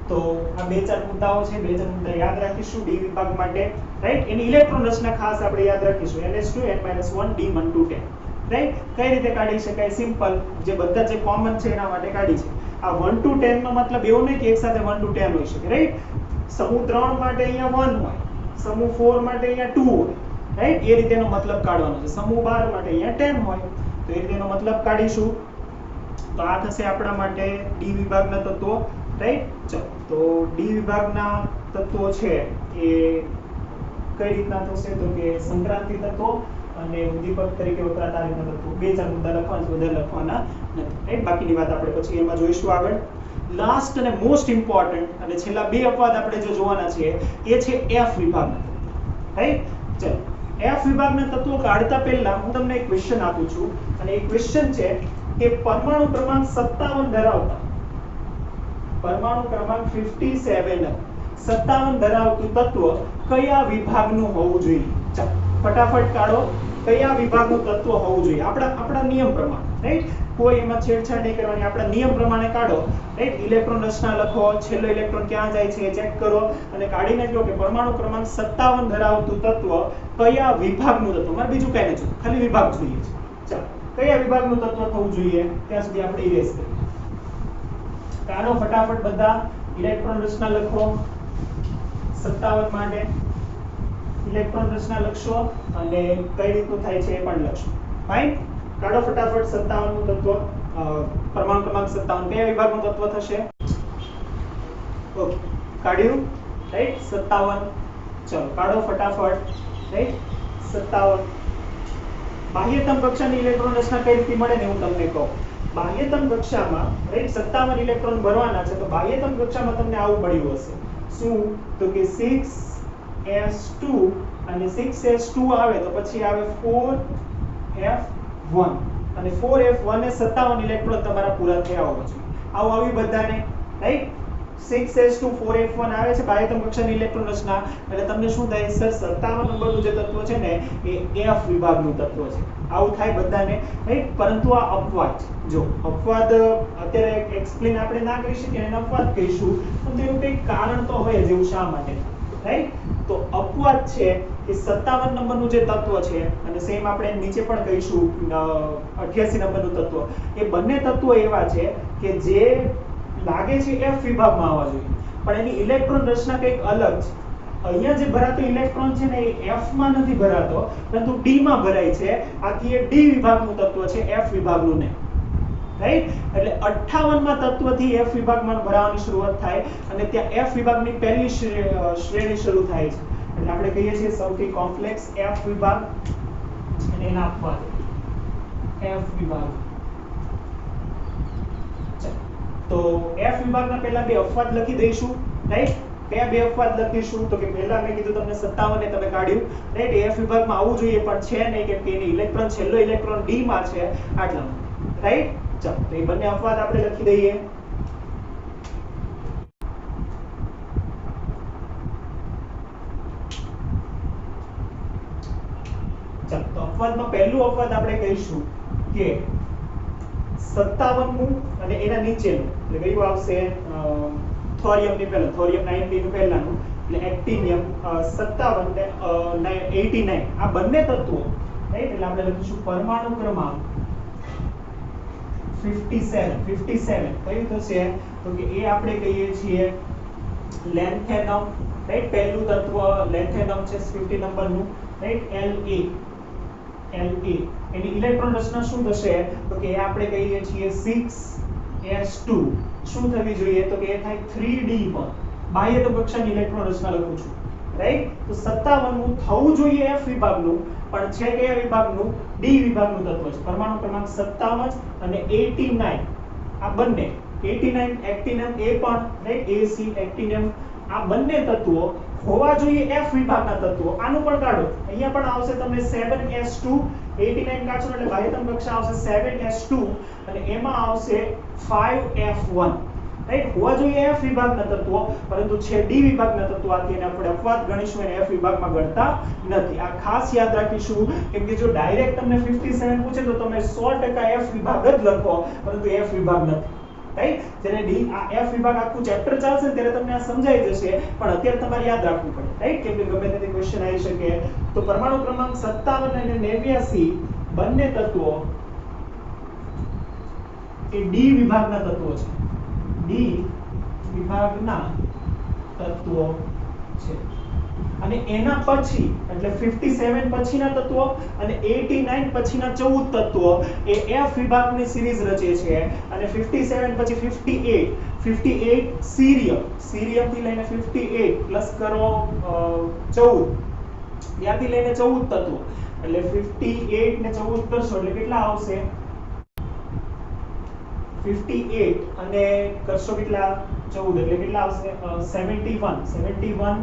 તો આ બે ચાર મુદ્દાઓ છે બે ચાર મુદ્દા યાદ રાખીશું ડી વિભાગ માટે રાઈટ એની ઇલેક્ટ્રોન રચના ખાસ આપણે યાદ રાખીશું ns2 n-1 d1 to 10 right કઈ રીતે કાઢી શકાય સિમ્પલ જે બધા જે કોમન છે એના માટે કાઢી છે આ 1 to 10 નો મતલબ એવો નહીં કે એક સાથે 1 to 10 હોઈ શકે રાઈટ સમૂહ 3 માટે અહીંયા 1 હોય સમૂહ 4 માટે અહીંયા 2 હોય રાઈટ એ રીતેનો મતલબ કાઢવાનો છે સમૂહ 12 માટે અહીંયા 10 હોય તો એ રીતેનો મતલબ કાઢીશું તો આ થશે આપણા માટે ડી વિભાગના તત્વો રાઈટ ચલો તો ડી વિભાગના તત્વો છે એ કઈ રીતના થશે તો કે સંક્રાંતિ તત્વો અને ઉદ્દીપક તરીકે વપરાતા રીતના તત્વો બે ચાર મુદ્દા લખવાના છે વધારે લખવાના નથી રાઈટ બાકીની વાત આપણે પછી એમાં જોઈશું આગળ લાસ્ટ અને મોસ્ટ ઇમ્પોર્ટન્ટ અને છેલ્લા બે અપવાદ આપણે જે જોવાના છે એ છે એફ વિભાગના રાઈટ ચલો એફ વિભાગના તત્વો કાઢતા પહેલા હું તમને એક ક્વેશ્ચન આપું છું અને એ ક્વેશ્ચન છે કે પરમાણુ ક્રમાંક 57 ધરાવતા પરમાણુ ક્રમાંક 57 ધરાવતું તત્વ કયા વિભાગનું હોવું જોઈએ ચાલો ફટાફટ કાઢો કયા વિભાગનું તત્વ હોવું જોઈએ આપણા નિયમ પ્રમાણે રાઈટ કોઈ એમાં છેડછાડ નહીં કરવાની આપણા નિયમ પ્રમાણે કાઢો રાઈટ ઇલેક્ટ્રોન રચના લખો છેલ્લો ઇલેક્ટ્રોન ક્યાં જાય છે એ ચેક કરો અને કાઢીને કહો કે પરમાણુ ક્રમાંક 57 ધરાવતું તત્વ કયા વિભાગનું તત્વ મારે બીજું કઈ નથી ખાલી વિભાગ જોઈએ છે ચાલો કયા વિભાગનું તત્વ થવું જોઈએ ત્યાં સુધી આપણે ઇરેઝ કરીએ કાઢો ફટાફટ બધા ઇલેક્ટ્રોન રચના લખો 57 માટે ઇલેક્ટ્રોન રચના લખશો અને કઈ રીતનું થાય છે એ પણ લખશો ફાઇન કાઢો ફટાફટ 57 નું તત્વ પરમાણુ ક્રમાંક 57 કયા વિભાગનું તત્વ થશે ઓકે કાઢ્યું રાઈટ 57 ચલો કાઢો ફટાફટ રાઈટ 57 બાહ્યતમ કક્ષાની ઇલેક્ટ્રોન રચના કઈ રીતે મળે ને હું તમને કહું બાહ્યતમ કક્ષામાં રાઈટ 57 ઇલેક્ટ્રોન ભરવાના છે તો બાહ્યતમ કક્ષામાં તમને આવું મળ્યું હશે શું તો કે 6s2 અને 6s2 આવે તો પછી આવે 4f1 અને 4f1 એ 57 ઇલેક્ટ્રોન તમારા પૂરા થયા હોવા જોઈએ આવું આવી બધાને રાઈટ 6s2 4f1 આવે છે બાહ્યતમ કક્ષાની ઇલેક્ટ્રોન રચના એટલે તમને શું થાય સર 57 નંબરનું જે તત્વ છે ને એ f વિભાગનું તત્વ છે આવું થાય બધાને રાઈટ પરંતુ આ અપવાદ જો અપવાદ અત્યારે એક્સપ્લેન આપણે ના કરી શકીએ એને અપવાદ કહીશું પણ તેનું કંઈક કારણ તો હોય જેવું શા માટે રાઈટ તો અપવાદ છે કે 57 નંબરનું જે તત્વ છે અને સેમ આપણે નીચે પણ કહીશું 88 નંબરનું તત્વ એ બંને તત્વો એવા છે કે જે લાગે છે f વિભાગમાં આવવા જોઈએ પણ એની ઇલેક્ટ્રોન રચના કંઈક અલગ છે અહીંયા જે ભરાતો ઇલેક્ટ્રોન છે ને એ f માં નથી ભરાતો પરંતુ d માં ભરાય છે આથી એ d વિભાગનું તત્વ છે f વિભાગનું નહીં રાઈટ? એટલે 58 માં તત્વથી F વિભાગમાં ભરાવાની શરૂઆત થાય અને ત્યાં F વિભાગની પહેલી શ્રેણી શરૂ થાય છે. એટલે આપણે કહીએ છીએ સૌથી કોમ્પ્લેક્સ F વિભાગ અને એના અપવાદ F વિભાગ. તો F વિભાગના પહેલા બે અપવાદ લખી દઈશું, રાઈટ? બે અપવાદ લખીશું. તો કે પહેલા મેં કીધું તમને 57 ને તમે કાઢ્યું, રાઈટ? F વિભાગમાં આવવું જોઈએ પણ છે નહીં કેમ કે એની ઇલેક્ટ્રોન છેલ્લો ઇલેક્ટ્રોન D માં છે આટલામાં, રાઈટ? ચાલો તો એ બંને અપવાદ આપણે લખી દઈએ. ચાલો તો અપવાદમાં પહેલું અપવાદ આપણે કહીશું કે 57 નું અને એના નીચેનું એટલે કયું આવશે? થોરિયમ ની પહેલા, થોરિયમ 90 નું પહેલાનું એટલે એક્ટિનિયમ 57 ને 89 આ બંને તત્વો, રાઈટ? એટલે આપણે લખીશું પરમાણુ ક્રમાંક 57 કયું થશે? તો કે એ આપણે કહીએ છીએ લેન્થેનમ, રાઈટ? પહેલું તત્વ લેન્થેનમ છે 50 નંબરનું, રાઈટ? La એની ઇલેક્ટ્રોન રચના શું થશે? તો કે એ આપણે કહીએ છીએ 6s2 શું થવી જોઈએ? તો કે એ થાય 3d પર બાહ્ય કક્ષાની ઇલેક્ટ્રોન રચના લખું છું, રાઈટ? તો 57 નું થવું જોઈએ F વિભાગનું પણ છે કયા વિભાગનું? D વિભાગનું તત્વ છે. પરમાણુ ક્રમાંક 57 અને 89 આ બંને 89 એક્ટિનિયમ એ પણ, રાઈટ? Ac એક્ટિનિયમ આ બંને તત્વો હોવા જોઈએ F વિભાગના તત્વો. આનું પણ કાઢો, અહીંયા પણ આવશે તમને 7s2 89 કાઢશો એટલે બાહ્યતમ કક્ષા આવશે 7s2 અને એમાં આવશે 5f1, રાઈટ? હોવા જોઈએ F વિભાગના તત્વો પરંતુ છે D વિભાગના તત્વો, આથી એને આપણે અપવાદ ગણીશું અને F વિભાગમાં ગણતા નથી. આ ખાસ યાદ રાખીશું કેમ કે જો ડાયરેક્ટ તમને 57 પૂછે તો તમે 100% F વિભાગ જ લખો પરંતુ F વિભાગ નથી, રાઈટ? જ્યારે D આ F વિભાગ આખું ચેપ્ટર ચાલશે ત્યારે તમને આ સમજાઈ જશે પણ અત્યારે તમારે યાદ રાખવું પડે, રાઈટ? કેમ કે ગમે તે ક્વેશ્ચન આવી શકે. તો પરમાણુ ક્રમાંક 57 અને 89 બંને તત્વો એ D વિભાગના તત્વો છે. D વિભાગના તત્વો છે અને એના પછી એટલે 57 પછીના તત્વો અને 89 પછીના 14 તત્વો એ F વિભાગની સિરીઝ રચે છે અને 57 પછી 58 સીરિયમ થી લઈને 58 પ્લસ કરો 14 ત્યાંથી લઈને 14 તત્વો એટલે 58 ને 14 કરશો એટલે કેટલા આવશે? 58 અને કરશો કેટલા? 14 એટલે કેટલા આવશે? 71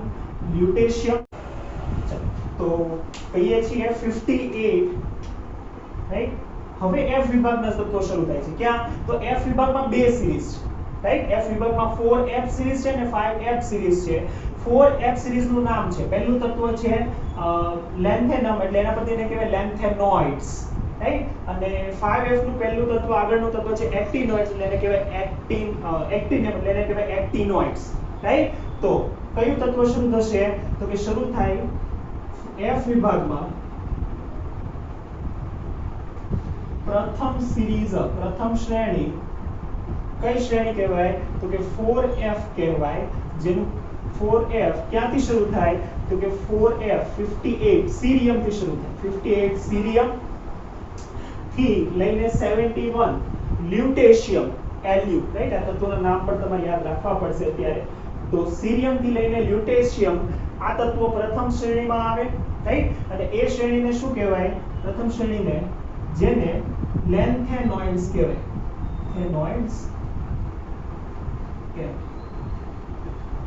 લ્યુટેશિયમ. તો કહીએ છીએ 58, રાઈટ? હવે F વિભાગના તત્વો શરૂ થાય છે. ક્યાં? તો F વિભાગમાં બે સિરીઝ છે, રાઈટ? F વિભાગમાં 4f સિરીઝ છે અને 5f સિરીઝ છે. 4f સિરીઝ નું નામ છે, પહેલું તત્વ છે લેન્થેનમ એટલે એના પરથી એને કહેવાય લેન્થેનોઇડ્સ, રાઈટ? અને 5f નું પહેલું તત્વ આગળનું તત્વ છે એક્ટિનોઇડ્સ એટલે એને કહેવાય એક્ટિનિયમ એટલે એને કહેવાય એક્ટિનોઇડ્સ, રાઈટ? તો કયું તત્વ શરૂ થશે? તો કે શરૂ થાય F વિભાગમાં પ્રથમ શ્રેણી કઈ શ્રેણી કહેવાય? તો કે 4f કહેવાય. જેનું 4f ક્યાંથી શરૂ થાય? તો કે 4f 58 સીરિયમ થી શરૂ થાય. 58 સીરિયમ થી લઈને 71 લ્યુટેશિયમ Lu, રાઈટ? આ તત્વોના નામ પણ તમારે યાદ રાખવા પડશે અત્યારે. તો સીરિયમ થી લઈને લ્યુટેશિયમ આ તત્વો પ્રથમ શ્રેણીમાં આવે, રાઈટ? અને એ શ્રેણીને શું કહેવાય? પ્રથમ શ્રેણીને જેને લેન્થેનોઇડ્સ કહેવાય. લેન્થેનોઇડ્સ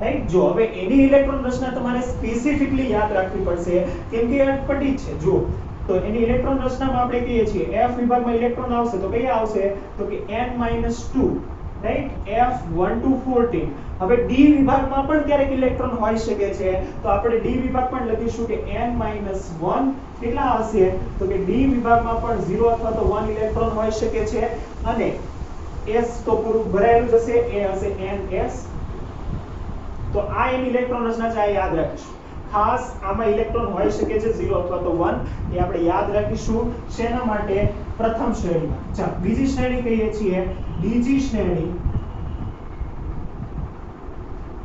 રાઈટ? જો હવે એની ઇલેક્ટ્રોન રચના તમારે સ્પેસિફિકલી યાદ રાખવી પડશે કેમ કે અટપટી છે. જો તો એની ઇલેક્ટ્રોન રચનામાં આપણે કહીએ છીએ F વિભાગમાં ઇલેક્ટ્રોન આવશે તો કયા આવશે? તો કે n-2, રાઈટ? F1 to 14. હવે D વિભાગમાં પણ ક્યારેક ઇલેક્ટ્રોન હોઈ શકે છે તો આપણે D વિભાગ પણ લખીશું કે n-1 કેટલા હશે? તો કે D વિભાગમાં પણ 0 અથવા તો 1 ઇલેક્ટ્રોન હોઈ શકે છે અને S તો પૂરું ભરાયેલું જશે, એ હશે ns. તો આ એની ઇલેક્ટ્રોન રચના છે, આ યાદ રાખીશું. ખાસ આમાં ઇલેક્ટ્રોન હોઈ શકે છે 0 અથવા તો 1 એ આપણે યાદ રાખીશું. શેના માટે? પ્રથમ શ્રેણીમાં. ચાલો બીજી શ્રેણી કહીએ છીએ બીજી શ્રેણી,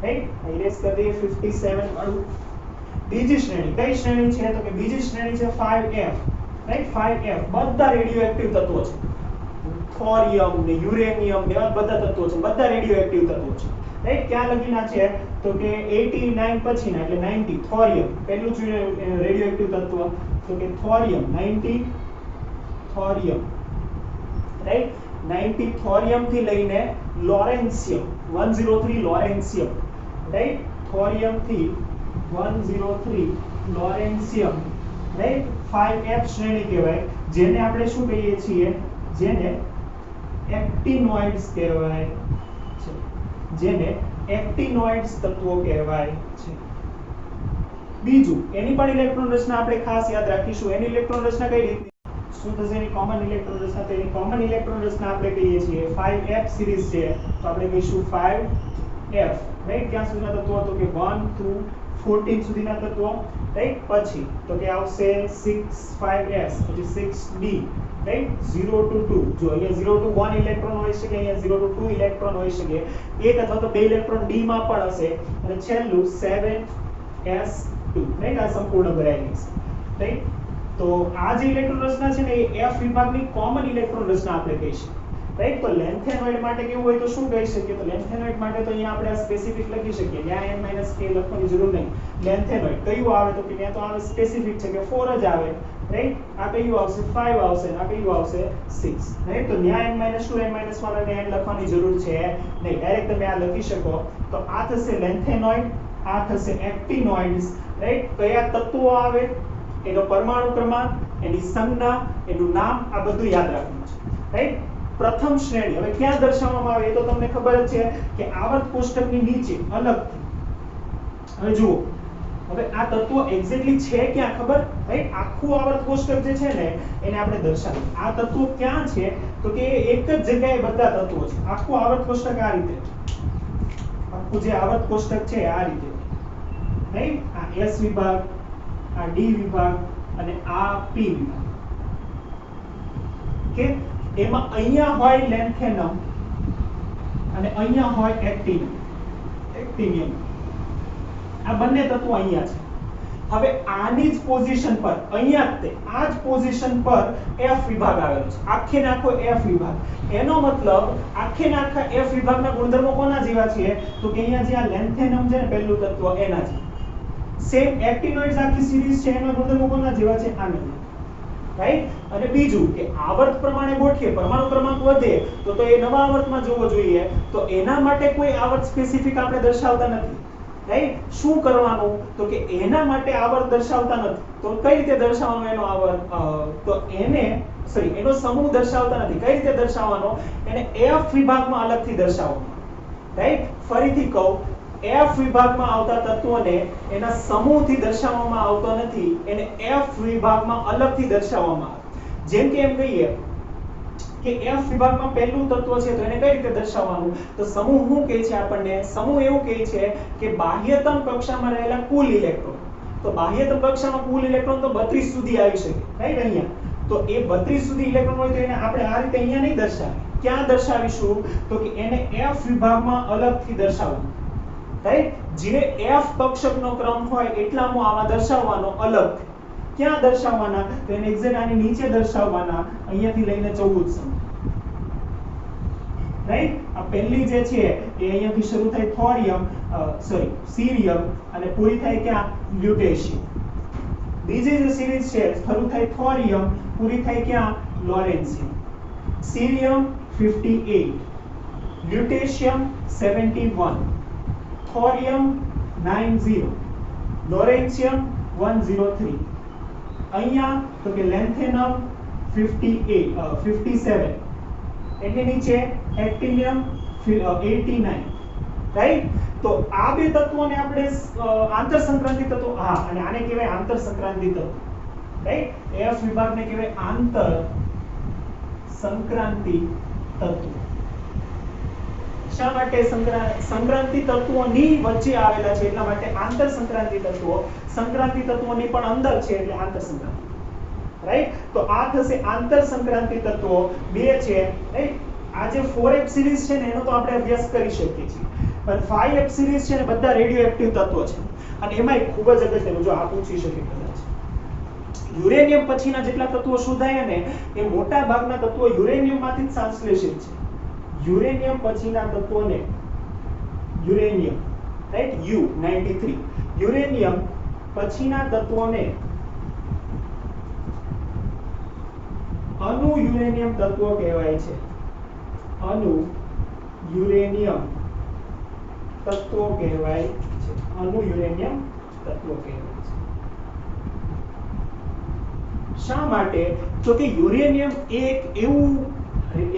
રાઈટ? ઇરેઝ કરી દઈએ 57 વાળું. બીજી શ્રેણી કઈ શ્રેણી છે? તો કે બીજી શ્રેણી છે 5f, રાઈટ? 5f બધા રેડિયોએક્ટિવ તત્વો છે. થોરિયમ ને યુરેનિયમ ને એવા બધા તત્વો છે, બધા રેડિયો એક્ટિવ તત્વો છે, રાઈટ. ક્યાં લગીના છે તો કે 89 પછીના એટલે 90 થોરિયમ પહેલું જ રેડિયો એક્ટિવ તત્વ તો કે થોરિયમ 90 થોરિયમ, રાઈટ. 90 થોરિયમ થી લઈને લોરેન્સિયમ 103 લોરેન્સિયમ, રાઈટ. થોરિયમ થી 103 લોરેન્સિયમ, રાઈટ. 5f શ્રેણી કહેવાય, જેને આપણે શું કહીએ છીએ, જેને એક્ટિનોઇડ્સ કહેવાય છે, જેને એક્ટિનોઇડ્સ તત્વો કહેવાય છે. બીજું એની પણ ઇલેક્ટ્રોન રચના આપણે ખાસ યાદ રાખીશું. એની ઇલેક્ટ્રોન રચના કઈ રીતની શું થશે, એની કોમન ઇલેક્ટ્રોન રચના. તો એની કોમન ઇલેક્ટ્રોન રચના આપણે કહીએ છીએ 5f સિરીઝ છે તો આપણે કહીશું 5f, રાઈટ. ક્યાં સુધીના તત્વો તો કે 1 to 14 સુધીના તત્વો, રાઈટ. પછી તો કે આવશે 6 5s, પછી 6d, રાઈટ. 0 to 2, જો અહીંયા 0 to 1 ઇલેક્ટ્રોન હોઈ શકે, અહીંયા 0 to 2 ઇલેક્ટ્રોન હોઈ શકે, એક અથવા તો બે ઇલેક્ટ્રોન d માં પણ હશે, અને છેલ્લું 7s2, રાઈટ. આ સંપૂર્ણ ભરાયેલી છે, રાઈટ. તો આ જે ઇલેક્ટ્રોન રચના છે ને એ f વિભાગની કોમન ઇલેક્ટ્રોન રચના આપણે કહીશું, રાઈટ. તો લેન્થેનોઇડ માટે કેવું હોય તો શું કહી શકીએ, તો લેન્થેનોઇડ માટે તો અહીંયા આપણે આ સ્પેસિફિક લખી શકીએ, ત્યાં n - k લખવાની જરૂર નહીં. લેન્થેનોઇડ કયું આવે તો કે ત્યાં તો આવે સ્પેસિફિક છે કે 4 જ આવે, રાઈટ. આ કયું આવશે 5 આવશે, આ કયું આવશે 6, રાઈટ. તો ત્યાં n - 2 n - 1 અને n લખવાની જરૂર છે નહીં, ડાયરેક્ટ તમે આ લખી શકો. તો આ થશે લેન્થેનોઇડ, આ થશે એક્ટિનોઇડ્સ, રાઈટ. કયા તત્વો આવે, એનો પરમાણુ ક્રમાંક, એની સંજ્ઞા, એનું નામ, આ બધું યાદ રાખવાનું છે, રાઈટ. પ્રથમ શ્રેણી હવે ક્યાં દર્શાવવામાં આવે એ તો તમને ખબર જ છે કે આવર્ત કોષ્ટકની નીચે અલગથી. હવે જુઓ, હવે આ તત્વો એક્ઝેક્ટલી છે ક્યાં ખબર, રાઈટ. આખું આવર્ત કોષ્ટક જે છે ને એને આપણે દર્શાવીએ. આ તત્વો ક્યાં છે તો કે એક જ જગ્યાએ બધા તત્વો છે. આખું આવર્ત કોષ્ટક આ રીતે, આખું જે આવર્ત કોષ્ટક છે આ રીતે, રાઈટ. આ S વિભાગ, આ D વિભાગ અને આ P વિભાગ, કે એમાં અહીંયા હોય લેન્થેનમ અને અહીંયા હોય એક્ટિનિયમ. આ બંને તત્વો અહીંયા છે. હવે આની જ પોઝિશન પર અહીંયા જ તે આ જ પોઝિશન પર F વિભાગ આવેલો છે, આખે ને આખો F વિભાગ. એનો મતલબ આખે ને આખા F વિભાગના ગુણધર્મો કોના જેવા છે તો કે અહીંયા જે આ લેન્થેનમ છે ને પહેલું તત્વ એના જેવા. સેમ એક્ટિનોઇડ્સ આખી સિરીઝ છે એના ગુણધર્મો કોના જેવા છે, આના જેવા, રાઈટ. અને બીજું કે આવર્ત પ્રમાણે ગોઠવીએ, પરમાણુ ક્રમાંક વધે તો એ નવા આવર્તમાં જોવો જોઈએ, તો એના માટે કોઈ આવર્ત સ્પેસિફિક આપણે દર્શાવતા નથી, રાઈટ. શું કરવાનું તો કે એના માટે આવર્ત દર્શાવતા નથી, તો કઈ રીતે દર્શાવવાનો એનો આવર્ત, તો એનો સમૂહ દર્શાવતા નથી. કઈ રીતે દર્શાવવાનો, એને F વિભાગમાં અલગથી દર્શાવવાનો, રાઈટ. ફરીથી કહું, F વિભાગમાં આવતા તત્વોને એના સમૂહથી દર્શાવવામાં આવતો નથી, એને F વિભાગમાં અલગથી દર્શાવવામાં આવે. જેમ કે એમ કહીએ કે F વિભાગમાં પહેલું તત્વ છે તો એને કઈ રીતે દર્શાવવાનું, તો સમૂહ શું કહે છે આપણને, સમૂહ એવું કહે છે કે બાહ્યતમ કક્ષામાં રહેલા કુલ ઇલેક્ટ્રોન. તો બાહ્યતમ કક્ષામાં કુલ ઇલેક્ટ્રોન તો 32 સુધી આવી શકે, રાઈટ. અહીંયા તો એ 32 સુધી ઇલેક્ટ્રોન હોય તો એને આપણે આ રીતે અહીંયા નહીં દર્શાવીએ. ક્યાં દર્શાવીશું તો કે એને F વિભાગમાં અલગથી દર્શાવવું, રાઈટ. જે F કક્ષકનો ક્રમ હોય એટલામાં આમાં દર્શાવવાનો અલગથી. ક્યાં દર્શાવવાના તો એને એક્ઝેક્ટ આની નીચે દર્શાવવાના, અહીંયાથી લઈને 14 સુધી, રાઈટ. આ પહેલી જે છે એ અહીંયાથી શરૂ થાય થોરિયમ, સીરિયમ અને પૂરી થાય ક્યાં, લ્યુટેશિયમ. બીજી જે સિરીઝ છે શરૂ થાય થોરિયમ, પૂરી થાય ક્યાં, લોરેન્સિયમ. સીરિયમ 58, લ્યુટેશિયમ 71, થોરિયમ 90, લોરેન્સિયમ 103. અહીંયા તો કે લેન્થેનમ 57, એની નીચે એક્ટિનિયમ 89, રાઈટ. તો આ બે તત્વોને આપણે આંતર સંક્રાંતિ તત્વો, હા, અને આને કહેવાય આંતર સંક્રાંતિ તત્વો, રાઈટ. F વિભાગને કહેવાય આંતર સંક્રાંતિ તત્વો. શા માટે સંક્રાંતિ તત્વોની વચ્ચે આવેલા છે એટલા માટે આંતર સંક્રાંતિ તત્વો. સંક્રાંતિ તત્વોની પણ અંદર છે એટલે આંતર સંક્રાંતિ, રાઈટ. તો આ થશે આંતર સંક્રાંતિ તત્વો બે છે, રાઈટ. આ જે 4f સિરીઝ છે ને એનો તો આપણે અભ્યાસ કરી શકીએ છીએ, પણ 5f સિરીઝ છે ને બધા રેડિયો એક્ટિવ તત્વો છે. અને એમાં ખૂબ જ અગત્યનું, જો આ પૂછી શકે કદાચ યુરેનિયમ પછીના જેટલા તત્વો શોધાયા ને એ મોટા ભાગના તત્વો યુરેનિયમમાંથી જ સંશ્લેષિત છે. યુરેનિયમ પછીના તત્વોને યુરેનિયમ, રાઈટ, U93, યુરેનિયમ પછીના તત્વોને અણુ યુરેનિયમ તત્વો કહેવાય છે. અણુ યુરેનિયમ તત્વો કહેવાય છે. અણુ યુરેનિયમ તત્વો કહેવાય છે. શા માટે? તો કે યુરેનિયમ એક એવું,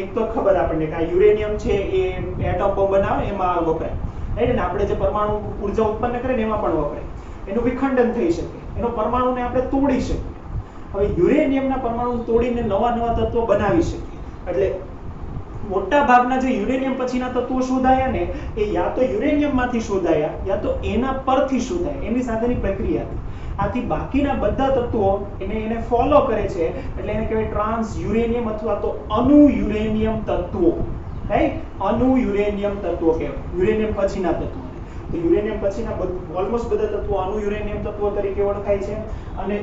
એક તો ખબર આપણને કે આ યુરેનિયમ છે એ એટમ બોમ્બ બનાવે એમાં વપરાય, રાઈટ, અને આપણે જે પરમાણુ ઉર્જા ઉત્પન્ન કરે ને એમાં પણ વપરાય. એનું વિખંડન થઈ શકે, એનો પરમાણુને આપણે તોડી શકીએ. હવે યુરેનિયમના પરમાણુ તોડીને નવા નવા તત્વો બનાવી શકીએ. એટલે મોટા ભાગના જે યુરેનિયમ પછીના તત્વો શોધાયા ને એ યા તો યુરેનિયમમાંથી શોધાયા યા તો એના પરથી શોધાયા, એની સાથેની પ્રક્રિયા. આથી બાકીના બધા તત્વો એને ફોલો કરે છે, એટલે એને કહેવાય ટ્રાન્સ યુરેનિયમ અથવા તો અણુ યુરેનિયમ તત્વો, રાઈટ, અણુ યુરેનિયમ તત્વો કહેવાય યુરેનિયમ પછીના તત્વો. તો યુરેનિયમ પછીના ઓલમોસ્ટ બધા તત્વો અણુ યુરેનિયમ તત્વો તરીકે ઓળખાય છે. અને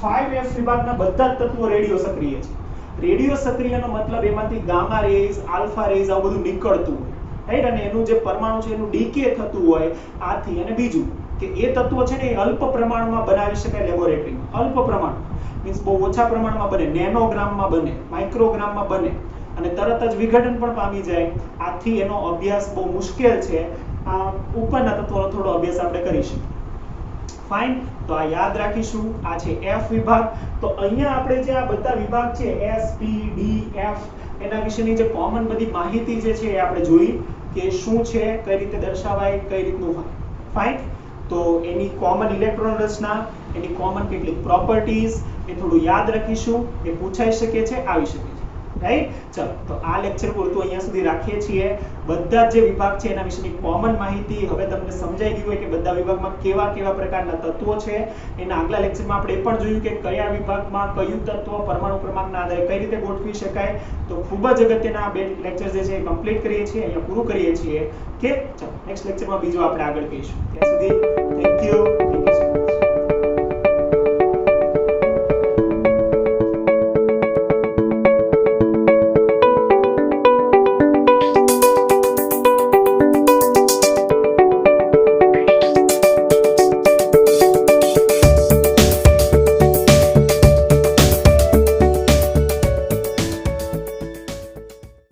5F વિભાગના બધા જ તત્વો રેડિયો સક્રિય છે. રેડિયો સક્રિયનો મતલબ એમાંથી ગામા રેઝ, આલ્ફા રેઝ આવું બધું નીકળતું હોય, રાઈટ, અને એનું જે પરમાણુ છે એનું ડીકે થતું હોય આથી. અને બીજું કે એ તત્વો છે ને એ અલ્પ પ્રમાણમાં બનાવી શકાય લેબોરેટરીમાં. અલ્પ પ્રમાણ મીન્સ બહુ ઓછા પ્રમાણમાં બને, નેનોગ્રામમાં બને, માઇક્રોગ્રામમાં બને અને તરત જ વિઘટન પણ પામી જાય. આથી એનો અભ્યાસ બહુ મુશ્કેલ છે. આ ઉપરના તત્વોનો થોડો અભ્યાસ આપણે કરીશું. ફાઇન, તો આ યાદ રાખીશું. આ છે F વિભાગ. તો અહીંયા આપણે જે આ બધા વિભાગ છે S, P, D, F એના વિશેની જે કોમન બધી માહિતી જે છે એ આપણે જોઈ કે શું છે, કઈ રીતે દર્શાવાય, કઈ રીતનું હોય. ફાઇન, તો એની કોમન ઇલેક્ટ્રોન રચના, એની કોમન કેટલીક પ્રોપર્ટીઝ એ થોડું યાદ રાખીશું. એ પૂછાઈ શકે છે, આવી શકે છે, રાઈટ. ચલો, તો આ લેક્ચર પૂરતું અહીંયા સુધી રાખીએ છીએ. બધા જે વિભાગ છે એના વિશેની કોમન માહિતી હવે તમને સમજાઈ ગઈ હોય કે બધા વિભાગમાં કેવા કેવા પ્રકારના તત્વો છે. એના આગલા લેક્ચરમાં આપણે એ પણ જોયું કે કયા વિભાગમાં કયું તત્વ પરમાણુ ક્રમાંકના આધારે કઈ રીતે ગોઠવી શકાય. તો ખૂબ જ અગત્યના આ બે લેક્ચર જે છે એ કમ્પ્લીટ કરીએ છીએ, અહીંયા પૂરું કરીએ છીએ. કે ચલો, નેક્સ્ટ લેક્ચરમાં બીજું આપણે આગળ કહીશું. ત્યાં સુધી થેન્ક યુ.